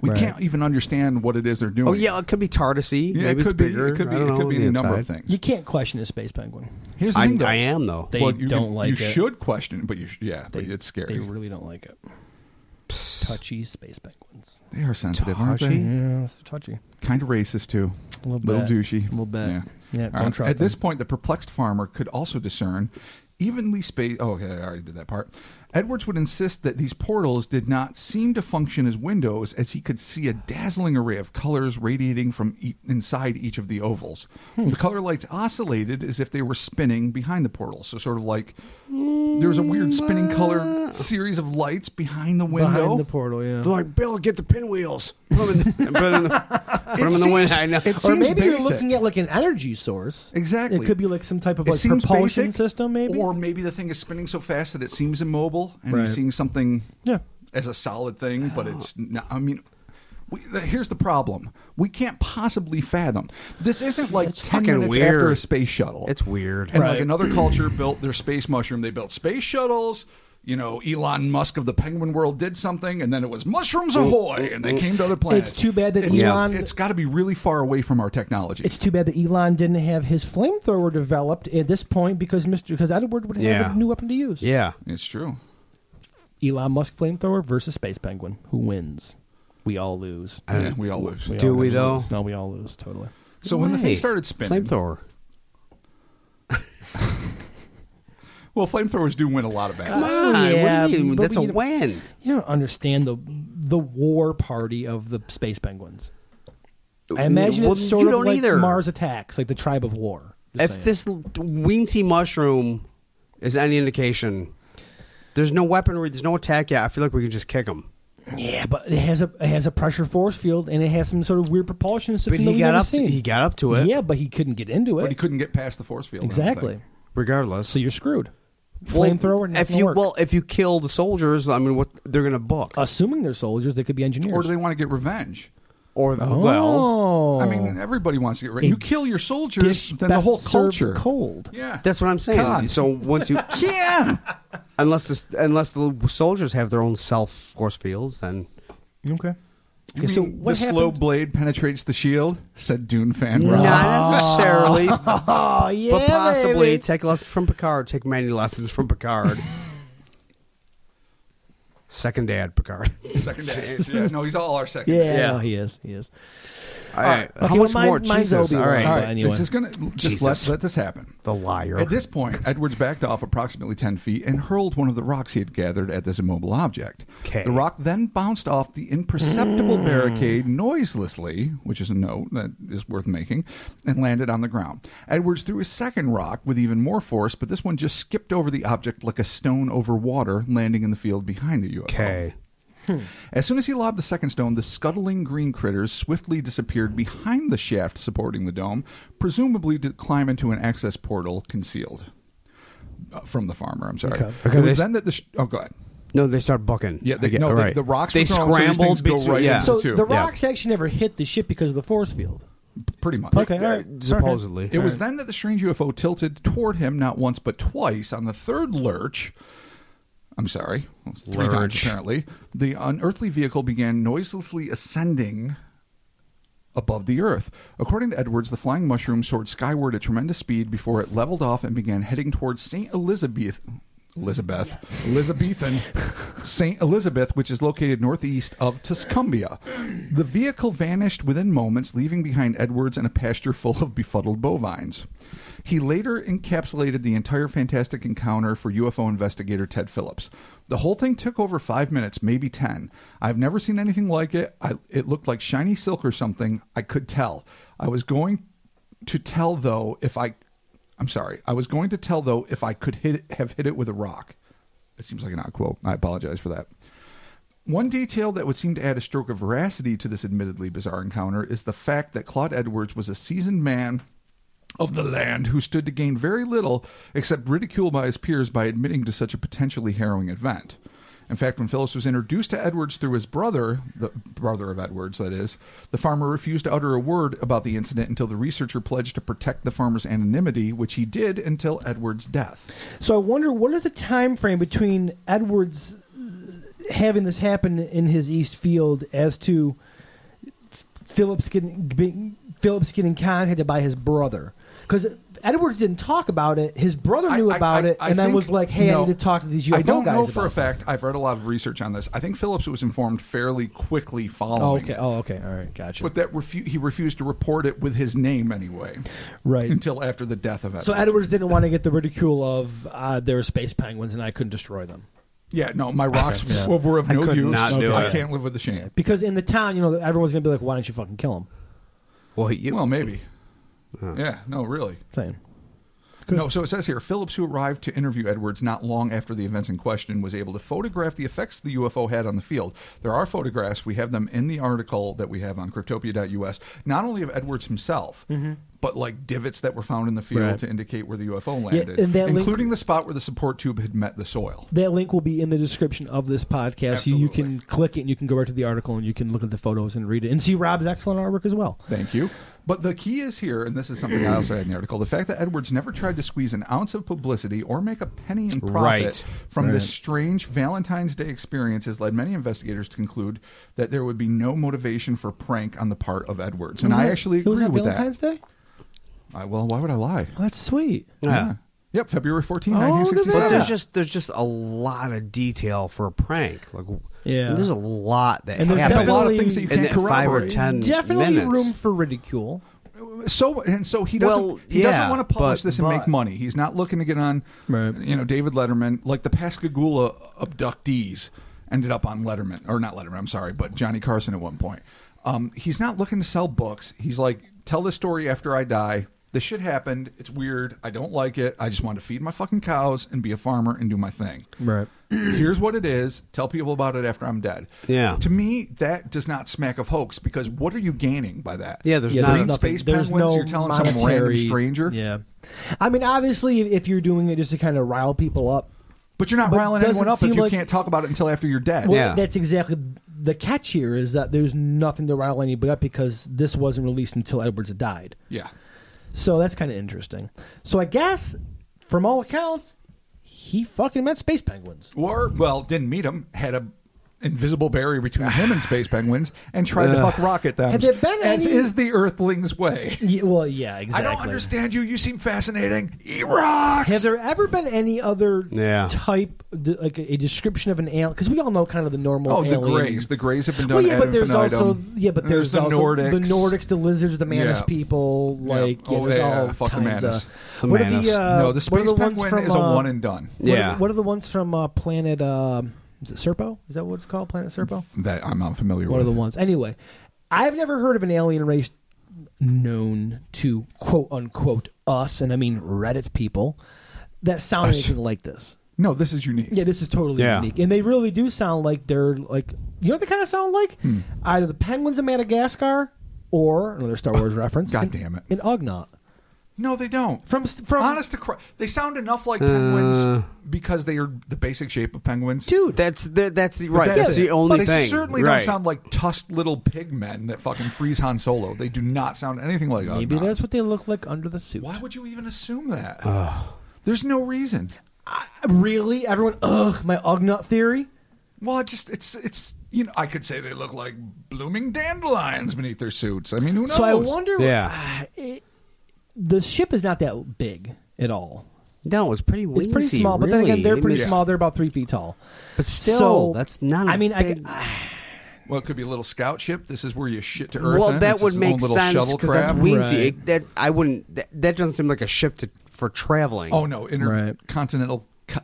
S3: We
S1: Right.
S3: can't even understand what it is they're doing.
S4: oh yeah, it could be TARDIS-y.
S3: Yeah,
S4: Maybe
S3: it
S4: it's
S3: could be.
S4: bigger.
S3: It could be.
S4: I don't
S3: It
S4: know,
S3: could be
S4: on
S3: any
S4: the
S3: number of
S4: inside.
S3: things.
S1: You can't question a space penguin.
S3: Here's the thing, though.
S4: I am though.
S1: They
S3: Well,
S1: don't like
S3: you
S1: it.
S3: should question it, but but
S1: They-
S3: it's scary.
S1: They really don't like it. Touchy space penguins.
S3: They are sensitive, aren't
S4: Touchy?
S3: they?
S1: Yeah, it's touchy.
S3: Kind of racist too.
S1: A little
S3: Little
S1: bit.
S3: douchey.
S1: A little bit.
S3: Yeah.
S1: Yeah,
S3: All
S1: don't
S3: right.
S1: trust
S3: At this
S1: them.
S3: point, the perplexed farmer could also discern evenly spaced. Oh, okay, I already did that part. Edwards would insist that these portals did not seem to function as windows, as he could see a dazzling array of colors radiating from inside each of the ovals. The color lights oscillated as if they were spinning behind the portal. So, sort of like there was a weird spinning color series of lights behind the window.
S1: Behind the portal, yeah.
S4: They're like, Bill, get the pinwheels. Put them in the wind. I know.
S3: It
S1: Or
S3: seems
S1: maybe
S3: basic.
S1: you're looking at like an energy source.
S3: Exactly.
S1: It could be like some type of
S3: It
S1: like
S3: seems
S1: propulsion
S3: basic,
S1: system, maybe.
S3: Or maybe the thing is spinning so fast that it seems immobile, and
S1: Right.
S3: he's seeing something
S1: Yeah.
S3: as a solid thing, but it's not. I mean, here's the problem: we can't possibly fathom. This isn't like
S4: It's
S3: 10
S4: fucking
S3: minutes after
S4: weird.
S3: a space shuttle.
S4: It's weird.
S3: And
S1: Right.
S3: like another culture built their space mushroom. They built space shuttles. You know, Elon Musk of the penguin world did something, and then it was mushrooms ahoy, and they came to other planets.
S1: It's too bad that
S3: It's-
S1: Elon.
S3: It's got to be really far away from our technology.
S1: It's too bad that Elon didn't have his flamethrower developed at this point because Edward would have
S4: Yeah.
S1: a new weapon to use.
S4: Yeah.
S3: It's true.
S1: Elon Musk flamethrower versus space penguin. Who wins? We all lose.
S3: Yeah, we all lose.
S1: We
S4: Do
S1: all
S4: we,
S1: lose.
S4: though?
S1: No, we all lose totally.
S3: So when the
S4: Why?
S3: thing started spinning,
S4: Flamethrower.
S3: well, flamethrowers do win a lot of battles.
S4: Come on.
S1: yeah,
S4: what do you mean?
S1: but
S4: That's a
S1: you don't-
S4: win.
S1: You don't understand the war party of the space penguins. I imagine
S4: Well,
S1: it's sort
S4: you
S1: of
S4: don't
S1: like
S4: either.
S1: Mars Attacks, like the Tribe of War. Just
S4: If
S1: saying.
S4: this weensy mushroom is any indication, there's no weaponry, there's no attack yet. I feel like we can just kick them.
S1: Yeah, but it has a pressure force field and it has some sort of weird propulsion system.
S4: But
S1: that
S4: he
S1: we've
S4: got
S1: never
S4: up.
S1: seen.
S4: He got up to it.
S1: Yeah, but he couldn't get into
S3: But he
S1: it.
S3: couldn't get past the force field. I don't
S1: Exactly.
S3: think.
S4: Regardless,
S1: So you're screwed.
S4: Well,
S1: Flamethrower.
S4: If
S1: nothing
S4: you
S1: will work.
S4: if you kill the soldiers, I mean, what they're going to book?
S1: Assuming they're soldiers, they could be engineers.
S3: Or do they want to get revenge?
S4: Or
S1: Oh.
S4: well,
S3: I mean, everybody wants to get revenge.
S1: A
S3: You kill your soldiers,
S1: dish
S3: then the
S1: best
S3: whole
S1: served
S3: culture.
S1: cold.
S3: Yeah.
S4: that's what I'm saying.
S3: God.
S4: So once you
S3: Yeah.
S4: unless the soldiers have their own self force fields, then
S1: Okay. Okay, so what
S3: the
S1: happened?
S3: slow blade penetrates the shield, said Dune fan.
S4: Not necessarily,
S1: Oh, yeah,
S4: but possibly
S1: baby.
S4: take a lesson from Picard. Take many lessons from Picard. Second dad, Picard.
S3: Second day. Yeah, no, he's all our second.
S1: Yeah,
S3: day.
S1: no, he is. He is.
S4: All right.
S1: Okay,
S4: How much
S1: well,
S4: more?
S1: mine's
S4: Jesus. All
S1: Obi-Wan.
S4: right.
S3: All right,
S1: Anyway.
S3: this is gonna just
S4: Jesus.
S3: let this happen.
S4: The liar.
S3: At this point, Edwards backed off approximately 10 feet and hurled one of the rocks he had gathered at this immobile object.
S4: Okay.
S3: The rock then bounced off the imperceptible barricade noiselessly, which is a note that is worth making, and landed on the ground. Edwards threw a second rock with even more force, but this one just skipped over the object like a stone over water, landing in the field behind the UFO.
S4: Okay.
S3: As soon as he lobbed the second stone, the scuttling green critters swiftly disappeared behind the shaft supporting the dome, presumably to climb into an access portal concealed from the farmer. I'm sorry.
S1: Okay.
S3: It was then that oh, go ahead.
S4: No, they start booking.
S3: Yeah,
S4: I get- all right.
S3: the rocks
S4: They
S3: were thrown, so these
S4: scrambled
S3: things go right
S4: yeah.
S3: into
S1: So
S3: two.
S1: the rocks actually never hit the ship because of the force field.
S3: Pretty much.
S1: Okay, all right.
S4: Supposedly.
S3: It was then that the strange UFO tilted toward him not once but twice. On the third lurch, I'm sorry, three times
S4: Lurch.
S3: apparently, the unearthly vehicle began noiselessly ascending above the earth. According to Edwards, the flying mushroom soared skyward at tremendous speed before it leveled off and began heading towards St. Elizabethan St. Elizabeth, which is located northeast of Tuscumbia. The vehicle vanished within moments, leaving behind Edwards in a pasture full of befuddled bovines. He later encapsulated the entire fantastic encounter for UFO investigator Ted Phillips. The whole thing took over 5 minutes, maybe 10. I've never seen anything like it. It looked like shiny silk or something. I could tell. I was going to tell, though, if I could have hit it with a rock. It seems like an odd quote. I apologize for that. One detail that would seem to add a stroke of veracity to this admittedly bizarre encounter is the fact that Claude Edwards was a seasoned man of the land who stood to gain very little except ridicule by his peers by admitting to such a potentially harrowing event. In fact, when Phillips was introduced to Edwards through his brother, the brother of Edwards, that is, the farmer refused to utter a word about the incident until the researcher pledged to protect the farmer's anonymity, which he did until Edwards' death.
S1: So I wonder, what is the time frame between Edwards having this happen in his East Field as to Phillips getting contacted by his brother? Because Edwards didn't talk about it. His brother knew about it, and then was like, hey, I need to talk to these UFO guys.
S3: I don't know
S1: about
S3: for a
S1: this.
S3: fact. I've read a lot of research on this. I think Phillips was informed fairly quickly following it.
S1: Oh, okay. All right. Gotcha.
S3: But that he refused to report it with his name anyway.
S1: Right.
S3: Until after the death of Edwards.
S1: So Edwards didn't want to get the ridicule of there were space penguins and I couldn't destroy them.
S3: Yeah, no, my rocks were of no
S4: could
S3: use.
S4: not do
S3: I
S4: it.
S3: can't live with the shame.
S1: Because in the town, everyone's going to be like, why don't you fucking kill him?
S4: Well,
S3: maybe. Yeah, no, really.
S1: Saying. Good.
S3: No, so it says here, Phillips, who arrived to interview Edwards not long after the events in question, was able to photograph the effects the UFO had on the field. There are photographs. We have them in the article that we have on cryptopia.us, not only of Edwards himself, but like divots that were found in the field to indicate where the UFO landed,
S1: and that
S3: including the spot where the support tube had met the soil.
S1: That link will be in the description of this podcast. You can click it and you can go right to the article and you can look at the photos and read it and see Rob's excellent artwork as well.
S3: Thank you. But the key is here, and this is something I also had in the article, the fact that Edwards never tried to squeeze an ounce of publicity or make a penny in profit from this strange Valentine's Day experience has led many investigators to conclude that there would be no motivation for prank on the part of Edwards. And I actually agree with
S1: Valentine's Day?
S3: Well, why would I lie?
S1: Oh, that's sweet.
S3: Yeah. Yep, February 14,
S1: Oh,
S3: 1967.
S4: But there's just a lot of detail for a prank. Like,
S1: Yeah.
S4: there's a lot that
S1: And there's
S4: happened
S3: a lot of things that you
S4: in
S3: can't
S4: that 5 or
S3: corroborate.
S4: 10
S1: Definitely
S4: minutes.
S1: room for ridicule.
S3: So he doesn't doesn't want to publish this and make money. He's not looking to get on David Letterman, like the Pascagoula abductees ended up on Letterman, or not Letterman, I'm sorry, but Johnny Carson at one point. He's not looking to sell books. He's like, tell this story after I die. This shit happened. It's weird. I don't like it. I just want to feed my fucking cows and be a farmer and do my thing.
S1: Right.
S3: Here's what it is. Tell people about it after I'm dead.
S4: Yeah.
S3: To me, that does not smack of hoax, because what are you gaining by that?
S4: Yeah, there's
S1: There's
S3: Green
S1: nothing-
S3: space
S1: there's
S3: penguins,
S1: no
S3: you're telling some random
S1: monetary-
S3: stranger?
S1: Yeah. I mean, obviously, if you're doing it just to kind of rile people up.
S3: But you're not
S1: But
S3: riling
S1: doesn't
S3: anyone up if
S1: seem
S3: you
S1: like-
S3: can't talk about it until after you're dead.
S1: Well, that's exactly the catch here, is that there's nothing to rile anybody up because this wasn't released until Edwards had died.
S3: Yeah.
S1: So that's kind of interesting. So I guess, from all accounts, he fucking met space penguins.
S3: Or, well, didn't meet him, had a invisible barrier between him and space penguins and tried to huck rocket them.
S1: Have there been
S3: as
S1: any-
S3: is the Earthling's way.
S1: Yeah, well, yeah, exactly.
S3: I don't understand you. You seem fascinating. Eat rocks.
S1: Have there ever been any other
S4: Yeah.
S1: type, like a description of an alien? Because we all know kind of the normal
S3: Oh, the
S1: alien.
S3: Greys. The Greys have been
S1: Well,
S3: done
S1: yeah,
S3: ad
S1: but there's
S3: infinitum.
S1: also there's
S3: the
S1: also
S3: Nordics.
S1: the Nordics, the lizards, the Manus
S3: Yeah.
S1: people. Like,
S3: Yeah. Oh,
S1: there's
S3: yeah,
S1: all
S3: fuck the
S1: kinds
S3: Manus.
S1: of.
S4: The
S1: What are
S4: Manus.
S1: the
S3: No, the
S1: what are
S3: space
S1: the ones
S3: penguin
S1: from,
S3: is a one and done.
S4: Yeah.
S1: What are the ones from Planet? Is it Serpo? Is that what it's called? Planet Serpo?
S3: That I'm not familiar
S1: One
S3: with.
S1: of the ones. Anyway, I've never heard of an alien race known to quote unquote us, and I mean Reddit people, that sound
S3: Us.
S1: anything like this.
S3: No, this is unique.
S1: Yeah, this is totally
S4: Yeah.
S1: unique, and they really do sound like they're like, you know what they kind of sound like? Either the penguins of Madagascar or another Star Wars reference.
S3: God damn it.
S1: An Ugnaught.
S3: No, they don't.
S1: From
S3: Honest to Christ, they sound enough like penguins because they are the basic shape of penguins.
S1: dude.
S4: That's right. That's
S3: That's
S4: the
S3: it.
S4: only
S3: But they
S4: thing.
S3: certainly
S4: right.
S3: don't sound like tusked little pig men that fucking freeze Han Solo. They do not sound anything like
S1: Maybe
S3: Ugnaughts.
S1: that's what they look like under the suit.
S3: Why would you even assume that? There's no reason.
S1: Really? Everyone? Ugh, my Ugnaught theory.
S3: Well, it's I could say they look like blooming dandelions beneath their suits. I mean, who knows?
S1: So I wonder.
S4: Yeah.
S1: The ship is not that big at all.
S4: No, it's pretty.
S1: It's pretty
S4: wingsy,
S1: small, but then
S4: really.
S1: again, they're pretty
S3: Yeah.
S1: small. They're about 3 feet tall.
S4: But still,
S1: So,
S4: that's not.
S1: I mean,
S4: big...
S3: Well, it could be a little scout ship. This is where you shit to Earth.
S4: Well,
S3: in.
S4: that
S3: It's
S4: would
S3: its
S4: make
S3: own little
S4: sense because that's
S3: shuttlecraft.
S4: wingsy.
S1: Right.
S4: That I wouldn't. That doesn't seem like a ship for traveling.
S3: Oh no,
S1: Right.
S3: intercontinental,
S4: Yeah,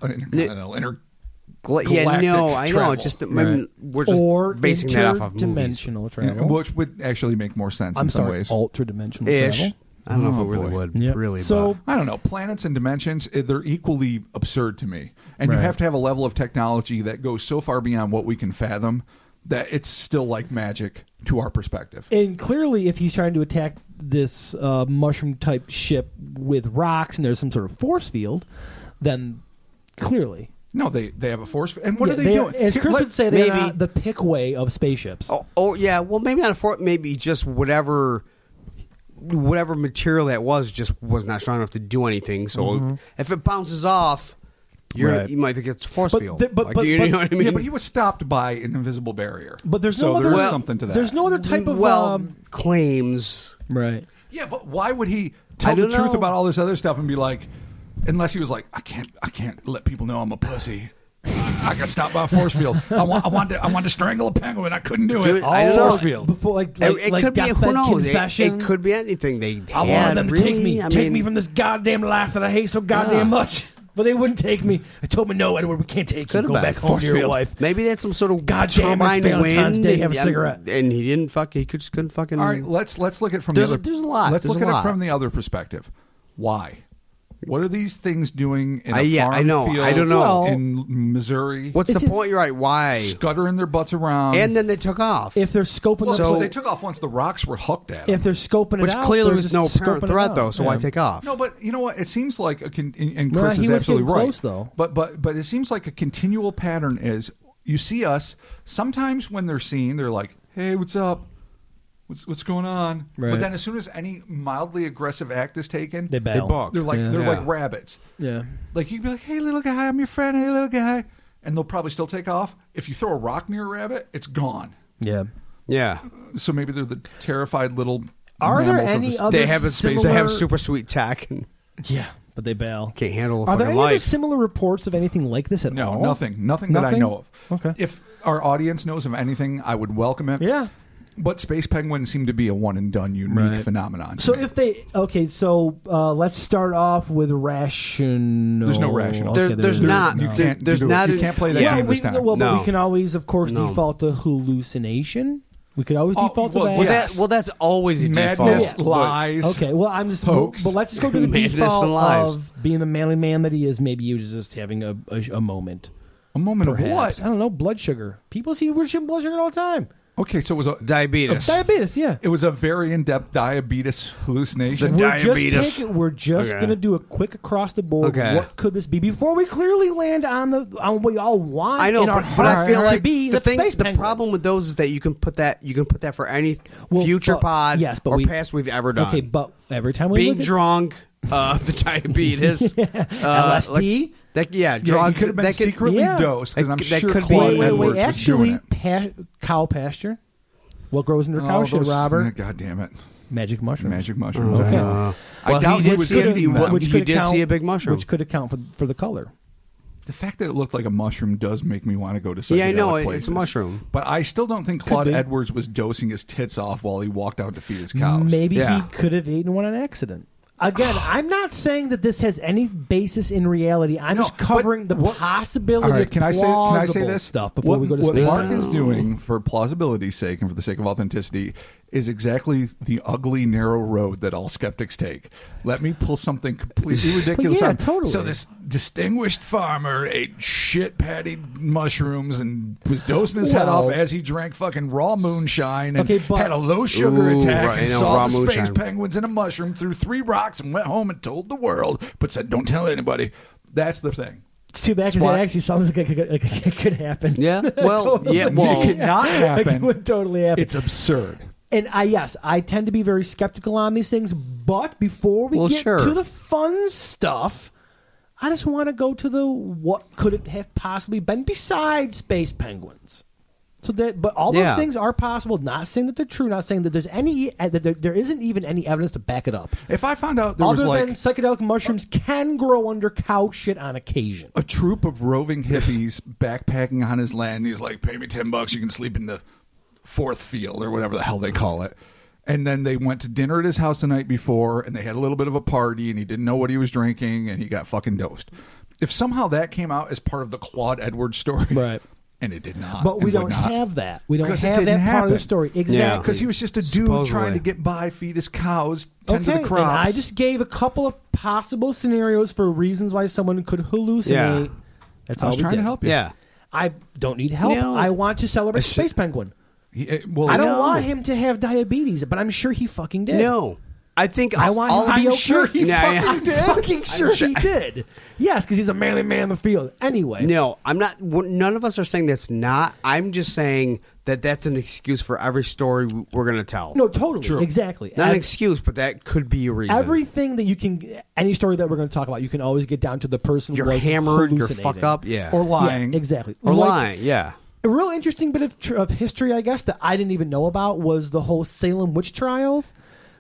S3: galactic
S4: no, I know.
S3: travel.
S4: Just I mean, we're just
S1: Or
S4: basing that off of movies.
S1: interdimensional travel.
S3: which would actually make more sense
S1: I'm
S3: in some
S1: sorry,
S3: ways.
S1: ultra-dimensional
S4: Ish.
S1: travel.
S4: I don't know if
S3: Oh,
S4: it really
S3: boy.
S4: would.
S1: Yep.
S4: Really.
S1: So-
S3: I don't know. Planets and dimensions, they're equally absurd to me. And you
S1: Right.
S3: have to have a level of technology that goes so far beyond what we can fathom that it's still like magic to our perspective.
S1: And clearly, if he's trying to attack this mushroom-type ship with rocks and there's some sort of force field, then clearly...
S3: No, they have a force. And what
S1: Yeah,
S3: are they doing?
S1: As
S3: Here,
S1: Chris
S3: let-
S1: would say, they're
S4: maybe-
S1: not the Pickway of spaceships.
S4: Oh yeah. Well, maybe not a fort. Maybe just whatever material that was was not strong enough to do anything. So if it bounces off,
S1: Right.
S4: you might think it's force
S1: But
S4: field.
S1: the- but-
S4: Like,
S1: but-
S4: you know what I mean?
S3: Yeah, but he was stopped by an invisible barrier.
S1: But there's
S3: so
S1: no other...
S3: there is something to that.
S1: There's no other type of...
S4: claims.
S1: right.
S3: Yeah, but why would he tell the
S4: don't
S3: truth
S4: know.
S3: about all this other stuff and be like, unless he was like, I can't let people know I'm a pussy. I got stopped by a force field. I wanted to strangle a penguin. I couldn't do it.
S4: Dude, I don't know.
S3: Force field.
S1: Before,
S4: It could be. Who
S1: deathbed
S4: knows?
S1: confession.
S4: It could be anything. They
S1: I
S4: had,
S1: wanted them to
S4: really?
S1: take me from this goddamn life that I hate so goddamn much. But they wouldn't take me. I told me, no, Edward, we can't take you.
S4: Could've
S1: Go
S4: been.
S1: back home to your
S3: Force field.
S1: wife.
S4: Maybe that's some sort of
S1: Goddamn,
S4: turbine
S1: it's Valentine's
S4: wind.
S1: Day, have a
S4: and-
S1: cigarette.
S4: And he didn't fuck. He just couldn't fucking.
S3: All right, let's look at it from
S4: There's-
S3: the other.
S4: there's a lot.
S3: Let's
S4: There's
S3: look
S4: a
S3: at
S4: lot.
S3: it from the other perspective. Why? What are these things doing in a
S4: Yeah,
S3: farm
S4: I know.
S3: field
S4: I don't know.
S1: Well-
S3: in Missouri?
S4: What's the
S1: It's-
S4: point? You're right. Why?
S3: Scuttering their butts around.
S4: And then they took off.
S1: If they're scoping
S3: well,
S1: the
S3: so they took off once the rocks were hooked at them.
S1: if they're scoping
S4: which
S1: it out,
S4: clearly
S1: they're
S4: was
S1: just
S4: no
S1: scoping
S4: apparent
S1: it
S4: threat,
S1: out.
S4: though. So
S1: Yeah.
S4: why take off?
S3: No, but you know what? It seems like and
S1: No,
S3: Chris
S1: he
S3: is
S1: was
S3: absolutely
S1: getting
S3: right.
S1: close, though.
S3: But it seems like a continual pattern is you see us sometimes when they're seen, they're like, "Hey, what's up? What's going on?"
S1: Right.
S3: But then as soon as any mildly aggressive act is taken,
S1: They bail.
S4: balk.
S3: they're like
S1: Yeah.
S3: they're
S4: Yeah.
S3: like rabbits.
S1: Yeah.
S3: Like you'd be like, "Hey, little guy, I'm your friend. Hey, little guy," and they'll probably still take off. If you throw a rock near a rabbit, it's gone.
S1: Yeah.
S4: Yeah.
S3: So maybe they're the terrified little.
S1: Are there
S3: mammals of
S1: any
S3: the
S1: other
S4: They have
S1: similar...
S4: they have super sweet tack and
S1: Yeah, but they bail.
S4: can't handle a
S1: Are there
S4: fucking
S1: any other
S4: life.
S1: similar reports of anything like this at
S3: No,
S1: all?
S3: nothing that I know of.
S1: Okay.
S3: If our audience knows of anything, I would welcome it.
S1: Yeah.
S3: But space penguins seem to be a one and done unique
S1: Right.
S3: phenomenon. to
S1: So
S3: me.
S1: if they let's start off with rational.
S3: There's no rational.
S4: There's
S1: there's
S4: not.
S3: you
S4: There-
S3: can't.
S4: there's
S3: you
S4: not
S3: You
S4: a-
S3: can't play that
S4: Yeah,
S3: game this time.
S1: But
S4: No.
S1: we can always, of course,
S4: No.
S1: default to hallucination. We could always
S3: Oh,
S1: default
S3: well,
S1: to that.
S4: Well,
S3: yes.
S4: that's always a
S3: Madness,
S4: default.
S3: lies.
S1: Okay, well, I'm just.
S3: Hoax.
S1: But let's just go to the
S4: Madness
S1: default
S4: and lies.
S1: of being the manly man that he is. Maybe he was just having a moment.
S3: A moment
S1: Perhaps.
S3: of what?
S1: I don't know. Blood sugar. People see we're shooting blood sugar all the time.
S3: Okay, so it was a
S4: Diabetes.
S1: Diabetes. Yeah.
S3: it was a very in-depth diabetes hallucination.
S4: The
S1: We're
S4: diabetes.
S1: we're just
S4: Okay.
S1: gonna do a quick across the board.
S4: Okay.
S1: What could this be before we clearly land on what y'all want?
S4: I know,
S1: in our
S4: but I
S1: heart
S4: feel
S1: to
S4: like
S1: be
S4: the thing.
S1: space
S4: The
S1: penguin.
S4: problem with those is that you can put that for any
S1: Well,
S4: future
S1: but-
S4: pod
S1: yes, but
S4: or
S1: we-
S4: past we've ever done.
S1: Okay, but every time we
S4: Being
S1: look at
S4: drunk, the diabetes,
S1: LSD,
S4: That
S3: Yeah,
S4: drugs
S3: he could have been
S4: that could-
S3: secretly
S1: yeah.
S3: dosed because I'm
S4: That
S3: sure
S4: could be-
S3: Claude
S4: Wait,
S3: Edwards was doing
S1: Actually,
S3: it.
S1: cow pasture. What grows under cow shit, Robert?
S3: God damn it.
S1: Magic mushrooms.
S3: Magic mushrooms.
S1: Okay.
S3: I doubt he was eating them.
S1: Which
S4: He
S1: could
S4: did
S1: account-
S4: see a big mushroom.
S1: which could account for the color.
S3: The fact that it looked like a mushroom does make me want to go to psychedelic
S4: Yeah, I know.
S3: places.
S4: It's a mushroom.
S3: But I still don't think Claude Edwards was dosing his tits off while he walked out to feed his cows.
S1: Maybe
S4: Yeah.
S1: he could have eaten one on accident. Again, I'm not saying that this has any basis in reality. I'm
S3: No,
S1: just covering the
S3: but
S1: possibility
S3: All right,
S1: of
S3: can I
S1: plausible
S3: say this
S1: stuff before we go to
S3: what
S1: space.
S3: Mark
S1: Time.
S3: is doing for plausibility's sake and for the sake of authenticity is exactly the ugly narrow road that all skeptics take. Let me pull something completely ridiculous
S1: yeah,
S3: out.
S1: totally.
S3: So this distinguished farmer ate shit patty mushrooms and was dosing his head
S1: Well-
S3: off as he drank fucking raw moonshine and
S1: Okay, but-
S3: had a low sugar
S4: Ooh,
S3: attack
S4: right,
S3: and
S4: I know,
S3: saw
S4: raw
S3: the space
S4: moonshine.
S3: penguins in a mushroom, threw 3 rocks and went home and told the world, but said don't tell anybody. That's the thing.
S1: It's too bad because it
S3: Why-
S1: actually sounds like it could happen.
S4: Yeah. Well, yeah. Well,
S3: It cannot happen.
S1: Like, it would totally happen.
S3: It's absurd.
S1: And I tend to be very skeptical on these things. But before we get
S4: sure.
S1: to the fun stuff, I just want to go to the what could it have possibly been besides space penguins. So but all those
S4: Yeah.
S1: things are possible. Not saying that they're true. Not saying that there's any that there isn't even any evidence to back it up.
S3: If I found out there was
S1: Other
S3: like
S1: than psychedelic mushrooms can grow under cow shit on occasion.
S3: a troop of roving hippies backpacking on his land, and he's like, "Pay me $10, you can sleep in the 4th field or whatever the hell they call it." And then they went to dinner at his house the night before, and they had a little bit of a party, and he didn't know what he was drinking, and he got fucking dosed. If somehow that came out as part of the Claude Edwards story,
S1: Right.
S3: and it did not,
S1: But we
S3: and would
S1: don't
S3: not,
S1: have that. We don't
S3: Because it
S1: have that
S3: didn't
S1: part of the
S3: happen.
S1: story.
S4: Yeah.
S1: Exactly.
S3: because he was just a dude
S4: Supposedly.
S3: trying to get by, feed his cows, tend to
S1: Okay,
S3: the crops.
S1: and I just gave a couple of possible scenarios for reasons why someone could hallucinate.
S4: Yeah.
S1: That's
S3: I
S1: all
S3: was
S1: we
S3: trying
S1: did.
S3: to help you.
S4: yeah.
S1: I don't need help.
S4: No.
S1: I want to celebrate Space Penguin.
S3: Well,
S1: I don't
S4: No.
S1: want him to have diabetes, but I'm sure he fucking did.
S4: No. I think
S1: I want him to be
S3: I'm
S1: okay.
S3: sure he fucking did.
S1: Fucking sure he did. Yes, because he's a manly man in the field. Anyway.
S4: No, I'm not. None of us are saying that's not. I'm just saying that that's an excuse for every story we're going to tell.
S1: No, totally.
S3: True.
S1: Exactly.
S4: Not an excuse, but that could be a reason.
S1: Everything that you can, any story that we're going to talk about, you can always get down to the person
S4: You're
S1: was
S4: hammered, you're
S1: hallucinating.
S4: fucked up, yeah.
S3: or lying.
S1: Yeah, exactly.
S4: Or
S1: Like,
S4: lying, yeah.
S1: A real interesting bit of history, I guess, that I didn't even know about was the whole Salem witch trials.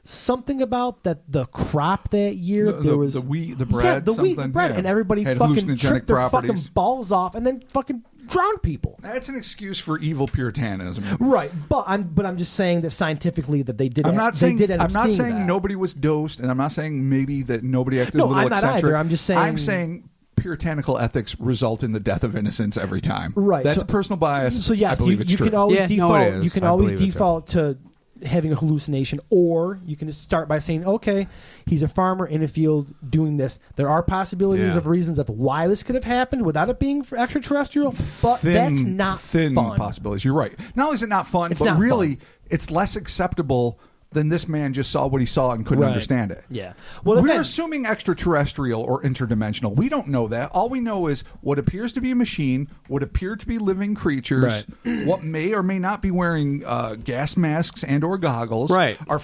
S1: Something about that the crop that year there was
S3: the wheat, the
S1: yeah,
S3: bread,
S1: the wheat, the
S3: something,
S1: bread,
S3: yeah.
S1: and everybody
S3: Had
S1: fucking
S3: hallucinogenic
S1: tripped their fucking
S3: properties.
S1: balls off and then fucking drowned people.
S3: That's an excuse for evil puritanism.
S1: Right, but I'm just saying that scientifically that they did.
S3: I'm not saying
S1: they did end up
S3: I'm not
S1: seeing
S3: saying
S1: that.
S3: nobody was dosed, and I'm not saying maybe that nobody acted
S1: No,
S3: a little
S1: I'm not
S3: eccentric.
S1: either. I'm just saying-
S3: I'm saying puritanical ethics result in the death of innocence every time.
S1: Right,
S3: That's
S1: so-
S3: a personal bias.
S1: So yes,
S3: I believe
S1: you
S3: it's true.
S1: can always
S4: Yeah, no,
S1: default.
S4: it is.
S1: You can
S4: I
S1: always
S4: believe it, too.
S1: default to having a hallucination, or you can just start by saying, "Okay, he's a farmer in a field doing this." There are possibilities
S4: Yeah.
S1: of reasons of why this could have happened without it being extraterrestrial, but that's not
S3: thin
S1: fun.
S3: possibilities. You're right. Not only is it not fun,
S1: It's
S3: but
S1: not
S3: really
S1: fun.
S3: it's less acceptable than this man just saw what he saw and couldn't
S1: Right.
S3: understand it.
S1: Yeah. Well,
S3: We're
S1: again,
S3: assuming extraterrestrial or interdimensional. We don't know that. All we know is what appears to be a machine, what appear to be living creatures, what may or may not be wearing gas masks and or goggles,
S4: Right.
S3: are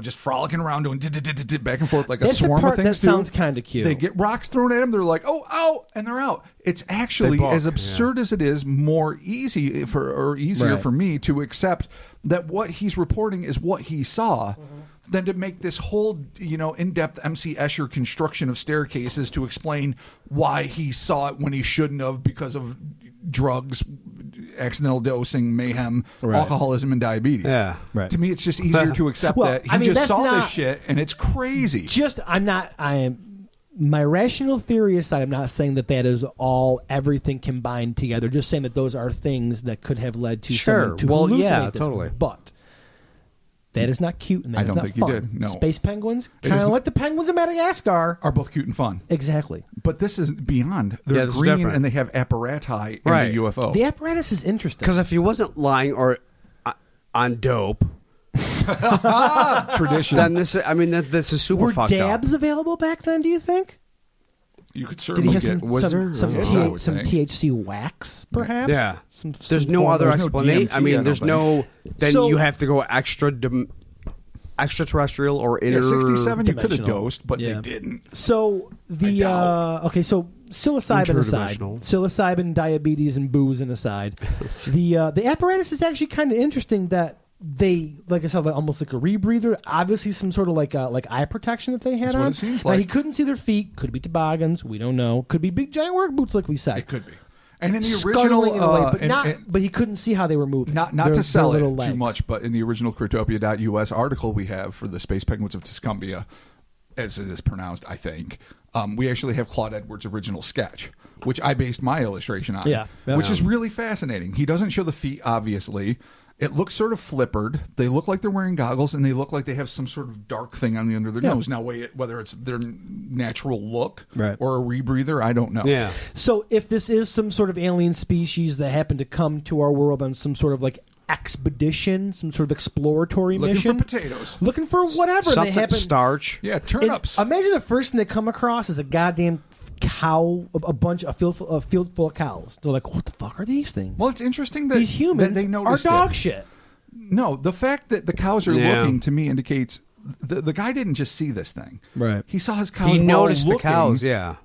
S3: just frolicking around doing back and forth like a
S1: That's the
S3: swarm
S1: part
S3: of things.
S1: that sounds kinda cute.
S3: They get rocks thrown at them. They're like, oh, ow, and they're out. It's actually
S4: They balk,
S3: as absurd as it is, easier
S1: Right.
S3: for me to accept that what he's reporting is what he saw. Than to make this whole, in-depth MC Escher construction of staircases to explain why he saw it when he shouldn't have because of drugs, accidental dosing, mayhem,
S1: Right.
S3: alcoholism, and diabetes.
S4: Yeah.
S1: Right.
S3: To me, it's just easier to accept
S1: Well,
S3: that he
S1: I mean,
S3: just
S1: that's
S3: saw
S1: not-
S3: this shit and it's crazy.
S1: I am. My rational theory aside, I'm not saying that is all everything combined together. Just saying that those are things that could have led to
S4: Sure.
S1: someone to
S4: Well,
S1: hallucinate
S4: yeah,
S1: this.
S4: totally.
S1: But that is not cute, and that
S3: I
S1: is
S3: don't
S1: not
S3: think you
S1: fun.
S3: did, no.
S1: Space penguins,
S3: It
S1: kind
S3: is
S1: of
S3: n-
S1: like the penguins of Madagascar.
S3: Are both cute and fun.
S1: Exactly.
S3: But this is beyond. They're
S4: Yeah, this is
S3: green
S4: different.
S3: and they have apparati in
S4: Right.
S3: the UFO.
S1: The apparatus is interesting.
S4: Because if he wasn't lying or on dope,
S3: Tradition.
S4: then this is super
S1: Were
S4: fucked
S1: dabs
S4: up.
S1: available back then? Do you think?
S3: You could
S1: Did he
S3: certainly
S1: have
S3: get.
S1: some
S4: was there?
S1: some
S3: Yes,
S1: TH
S3: I would
S1: some
S3: think.
S1: THC wax, perhaps?
S4: Yeah.
S1: Some
S4: There's no
S1: form
S4: other
S1: of-
S3: There's no
S4: explanation.
S3: DMT,
S4: I
S3: I
S4: mean,
S3: don't
S4: there's
S3: think.
S4: no. Then
S1: So-
S4: you have to go extraterrestrial or
S3: Yeah, 67 you could have
S1: Dimensional.
S3: dosed, but
S1: Yeah.
S3: they didn't.
S1: So
S3: I
S1: the
S3: doubt.
S1: okay, so psilocybin aside,
S4: Interdimensional.
S1: psilocybin, diabetes, and booze aside, the apparatus is actually kind of interesting that they, like I said, almost like a rebreather. Obviously, some sort of like eye protection that they had
S3: That's
S1: on.
S3: what it seems
S1: Now,
S3: like.
S1: he couldn't see their feet. Could be toboggans. We don't know. Could be big giant work boots, like we said.
S3: It could be. And in the
S1: Scuttling
S3: original,
S1: in a way, but
S3: and
S1: but he couldn't see how they were moving.
S3: not
S1: Their-
S3: to sell
S1: their
S3: it
S1: little
S3: too
S1: legs.
S3: much, but in the original Cryptopia.us article we have for the Space Penguins of Tuscumbia, as it is pronounced, I think, we actually have Claude Edwards' original sketch, which I based my illustration on,
S1: Yeah.
S3: which is really fascinating. He doesn't show the feet, obviously. It looks sort of flippered. They look like they're wearing goggles, and they look like they have some sort of dark thing on the under their
S1: Yeah.
S3: nose. Now, whether it's their natural look
S1: Right.
S3: or a rebreather, I don't know.
S4: Yeah.
S1: So if this is some sort of alien species that happened to come to our world on some sort of like expedition, some sort of exploratory
S3: Looking
S1: mission,
S3: for potatoes.
S1: looking for whatever, and they
S4: Something
S1: happen.
S4: starch.
S3: Yeah,
S1: and
S3: turnips.
S1: imagine the first thing they come across is a goddamn cow, a field full of cows. They're like, what the fuck are these things?
S3: Well, it's interesting that
S1: These humans
S3: that they
S1: are
S3: noticed
S1: dog
S3: it.
S1: shit.
S3: No, the fact that the cows are
S4: Yeah.
S3: looking to me indicates the guy didn't just see this thing.
S1: Right.
S3: He saw his cows.
S4: He
S3: all
S4: noticed the
S3: looking.
S4: cows. Yeah.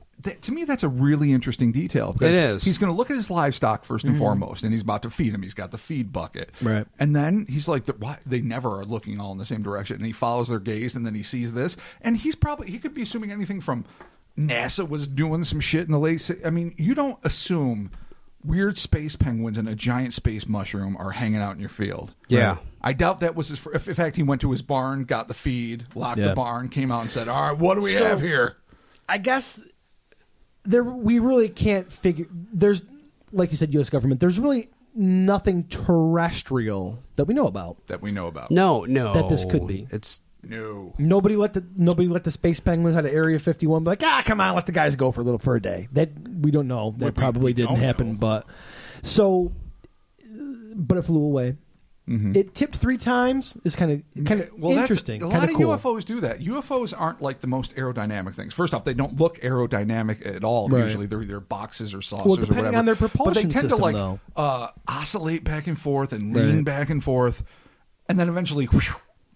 S3: To me, that's a really interesting detail. Because
S4: It is.
S3: He's going to look at his livestock first and foremost, and he's about to feed him. He's got the feed bucket.
S1: Right.
S3: And then he's like, why? They never are looking all in the same direction. And he follows their gaze, and then he sees this. And he could be assuming anything from NASA was doing some shit in the late. I mean, you don't assume weird space penguins and a giant space mushroom are hanging out in your field.
S4: Yeah.
S3: Right. I doubt that was his. In fact, he went to his barn, got the feed, locked
S1: Yeah.
S3: the barn, came out and said, "All right, what do we
S1: So-
S3: have here?"
S1: I guess we really can't figure. There's, like you said, U.S. government. There's really nothing terrestrial that we know about.
S3: That we know about.
S4: No.
S1: That this could be.
S4: It's
S3: No.
S1: Nobody let the space penguins out of Area 51 be like, come on, let the guys go for a day. That we don't know. That probably
S3: we
S1: didn't
S3: don't
S1: happen.
S3: know.
S1: But it flew away.
S3: Mm-hmm.
S1: It tipped 3 times. Is kind of interesting.
S3: A
S1: Kind
S3: lot
S1: of
S3: of
S1: cool.
S3: UFOs do that. UFOs aren't like the most aerodynamic things. First off, they don't look aerodynamic at all.
S1: Right.
S3: Usually, they're either boxes or saucers
S1: Well,
S3: or
S1: depending
S3: whatever.
S1: on their
S3: but
S1: propulsion
S3: they tend
S1: system,
S3: to like
S1: though.
S3: oscillate back and forth and lean
S1: Right.
S3: back and forth, and then eventually, whew,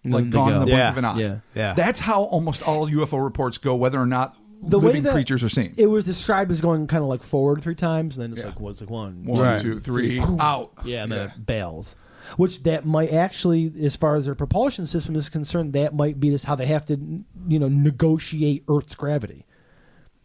S1: And
S3: like
S1: then they
S3: gone in
S1: go.
S3: the blink
S4: Yeah.
S3: of an eye.
S1: Yeah.
S4: Yeah.
S3: That's how almost all UFO reports go, whether or not
S1: The way
S3: living
S1: that
S3: creatures are seen.
S1: It was described as going kind of like forward 3 times, and then it's
S3: Yeah.
S1: like, what's like 1,
S3: 1, 2, 3, out.
S1: Yeah, and then it bails. Which that might actually, as far as their propulsion system is concerned, that might be just how they have to, negotiate Earth's gravity,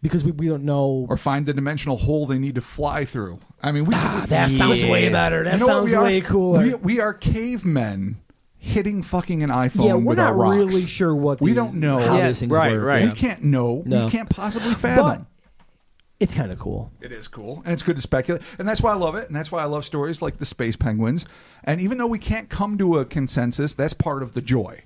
S1: because we don't know.
S3: Or find the dimensional hole they need to fly through. I mean,
S1: That sounds way better. That
S3: You know what
S1: sounds
S3: we are?
S1: way cooler.
S3: We are cavemen hitting fucking an iPhone
S1: Yeah, we're
S3: with
S1: not
S3: our rocks.
S1: really sure what
S3: We
S1: these-
S3: don't know.
S1: how
S4: Yeah,
S1: these things
S4: right,
S1: work.
S4: right.
S1: Yeah.
S3: We can't know.
S1: No.
S3: We can't possibly fathom.
S1: But it's kind of cool.
S3: It is cool, and it's good to speculate, and that's why I love it, and that's why I love stories like the Space Penguins. And even though we can't come to a consensus, that's part of the joy,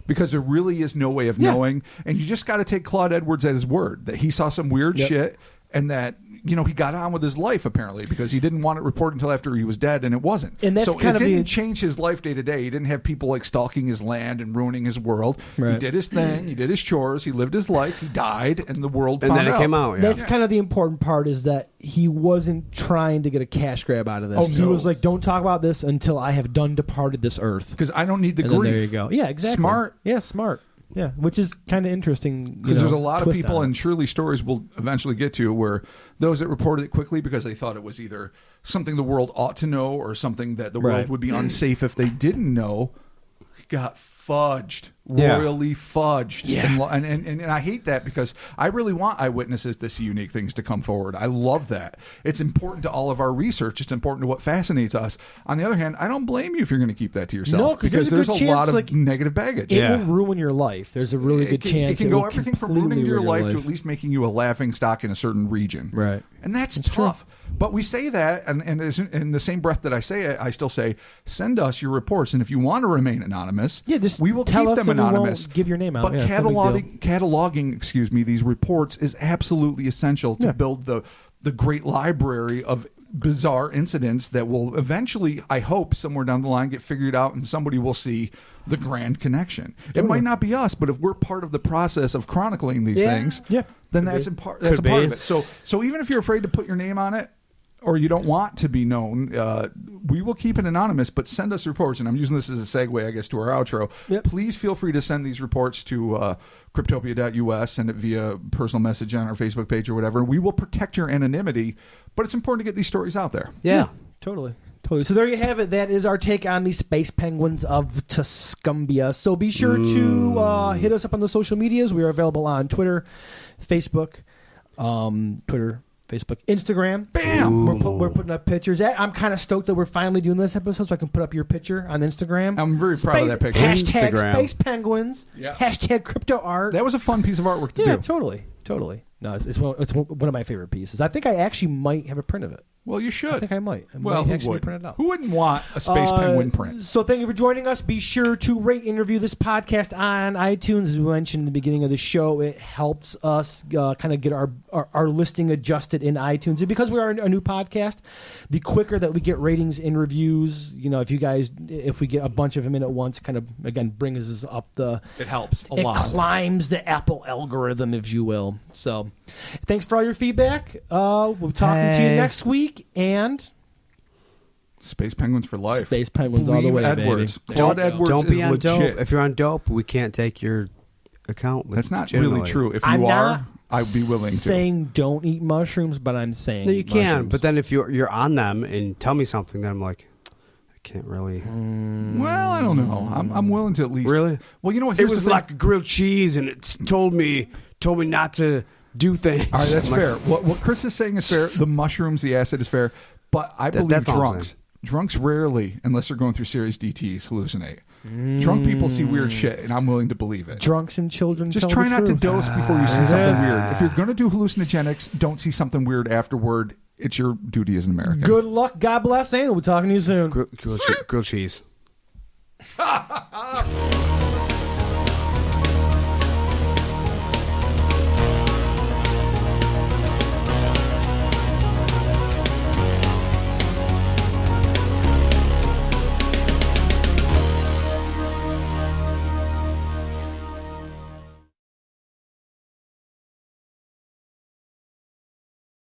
S3: because there really is no way of
S1: Yeah.
S3: knowing, and you just got to take Claude Edwards at his word that he saw some weird
S1: Yep.
S3: shit, and that he got on with his life apparently because he didn't want it reported until after he was dead, and it wasn't.
S1: And that's
S3: so
S1: kind
S3: it
S1: of
S3: didn't change his life day to day. He didn't have people like stalking his land and ruining his world. He
S1: Right.
S3: did his thing. He did his chores. He lived his life. He died, and the world
S4: and
S3: found
S4: then it
S3: out.
S4: came out. Yeah.
S1: That's kind of the important part, is that he wasn't trying to get a cash grab out of this.
S3: Oh,
S1: He
S3: no.
S1: was like, don't talk about this until I have done departed this earth.
S3: Because I don't need the
S1: And then
S3: grief.
S1: there you go. Yeah, exactly.
S3: Smart.
S1: Yeah, smart. Yeah, which is kind of interesting.
S3: Because there's a lot of
S1: twist
S3: people,
S1: on it.
S3: and surely stories we'll eventually get to, where those that reported it quickly because they thought it was either something the world ought to know or something that the
S1: Right.
S3: world would be unsafe if they didn't know, got fudged,
S4: Yeah.
S3: royally fudged.
S1: Yeah.
S3: And I hate that, because I really want eyewitnesses to see unique things to come forward. I love that. It's important to all of our research. It's important to what fascinates us. On the other hand, I don't blame you if you're going to keep that to yourself.
S1: No, 'cause there's a
S3: there's
S1: good
S3: a
S1: chance,
S3: lot of
S1: like,
S3: negative baggage.
S1: It
S4: Yeah.
S1: will ruin your life. There's a really good chance.
S3: It can go
S1: will
S3: everything from
S1: completely
S3: ruining your
S1: ruin
S3: life to at least making you a laughing stock in a certain region.
S1: Right.
S3: And that's
S1: It's true.
S3: tough. But we say that, and in the same breath that I say it, I still say, send us your reports. And if you want to remain anonymous,
S1: Yeah, just
S3: we will
S1: tell
S3: keep
S1: us
S3: them
S1: and we won't
S3: anonymous.
S1: give your name out.
S3: But
S1: Yeah, it's no big
S3: cataloging these reports is absolutely essential to
S1: Yeah.
S3: build the great library of bizarre incidents that will eventually, I hope, somewhere down the line get figured out, and somebody will see the grand connection. It
S1: Totally.
S3: might not be us, but if we're part of the process of chronicling these
S1: Yeah.
S3: things,
S1: Yeah.
S3: then
S1: Could
S3: that's
S1: be.
S3: that's a part
S4: be.
S3: of it. So even if you're afraid to put your name on it, or you don't want to be known, we will keep it anonymous, but send us reports. And I'm using this as a segue, I guess, to our outro.
S1: Yep.
S3: Please feel free to send these reports to cryptopia.us, send it via personal message on our Facebook page or whatever. We will protect your anonymity, but it's important to get these stories out there.
S4: Yeah.
S1: Totally. So there you have it. That is our take on the space penguins of Tuscumbia. So be sure to hit us up on the social medias. We are available on Twitter, Facebook, Instagram.
S3: Bam!
S1: We're putting up pictures. I'm kind of stoked that we're finally doing this episode so I can put up your picture on Instagram.
S3: I'm very proud of that picture.
S1: Hashtag
S4: Instagram.
S1: Space Penguins.
S3: Yeah.
S1: Hashtag Crypto Art.
S3: That was a fun piece of artwork to
S1: Yeah,
S3: do.
S1: totally. No, it's one of my favorite pieces. I think I actually might have a print of it.
S3: Well, you should.
S1: I think I might.
S3: Well,
S1: might
S3: who
S1: actually
S3: wouldn't?
S1: print it out.
S3: Who wouldn't want a space penguin print?
S1: So thank you for joining us. Be sure to rate and review this podcast on iTunes. As we mentioned in the beginning of the show, it helps us kind of get our listing adjusted in iTunes. And because we are a new podcast, the quicker that we get ratings and reviews, if we get a bunch of them in at once, kind of, again, brings us up
S3: It helps a
S1: it
S3: lot.
S1: climbs the Apple algorithm, if you will. So thanks for all your feedback. We'll be talking to you next week. And
S3: Space penguins for life.
S1: Space penguins all the way,
S3: Edwards.
S1: baby.
S3: Claude Edwards
S4: Don't
S3: is
S4: be on
S3: legit.
S4: dope. If you're on dope, we can't take your account.
S3: That's not
S4: legitimately.
S3: really true. If
S1: I'm
S3: you
S1: not
S3: are, I'd be willing to.
S1: saying don't eat mushrooms, but I'm saying
S4: No, you can.
S1: mushrooms.
S4: But then if you're on them and tell me something, then I'm like, I can't really.
S3: Well, I don't know. I'm willing to at least.
S4: Really?
S3: Well, you know what?
S4: It
S3: Here's
S4: was
S3: the thing.
S4: like grilled cheese, and it told me not to do things.
S3: All right, that's
S4: I'm like,
S3: fair. What Chris is saying is fair. The mushrooms, the acid is fair. But I believe
S4: that's all I'm
S3: drunks.
S4: saying.
S3: Drunks rarely, unless they're going through serious DTs, hallucinate. Drunk people see weird shit, and I'm willing to believe it.
S1: drunks and children.
S3: Just
S1: tell
S3: try
S1: the
S3: not to
S1: truth.
S3: dose before you see something weird. If you're going to do hallucinogenics, don't see something weird afterward. It's your duty as an American.
S1: Good luck. God bless, and we'll be talking to you soon.
S4: grilled cheese.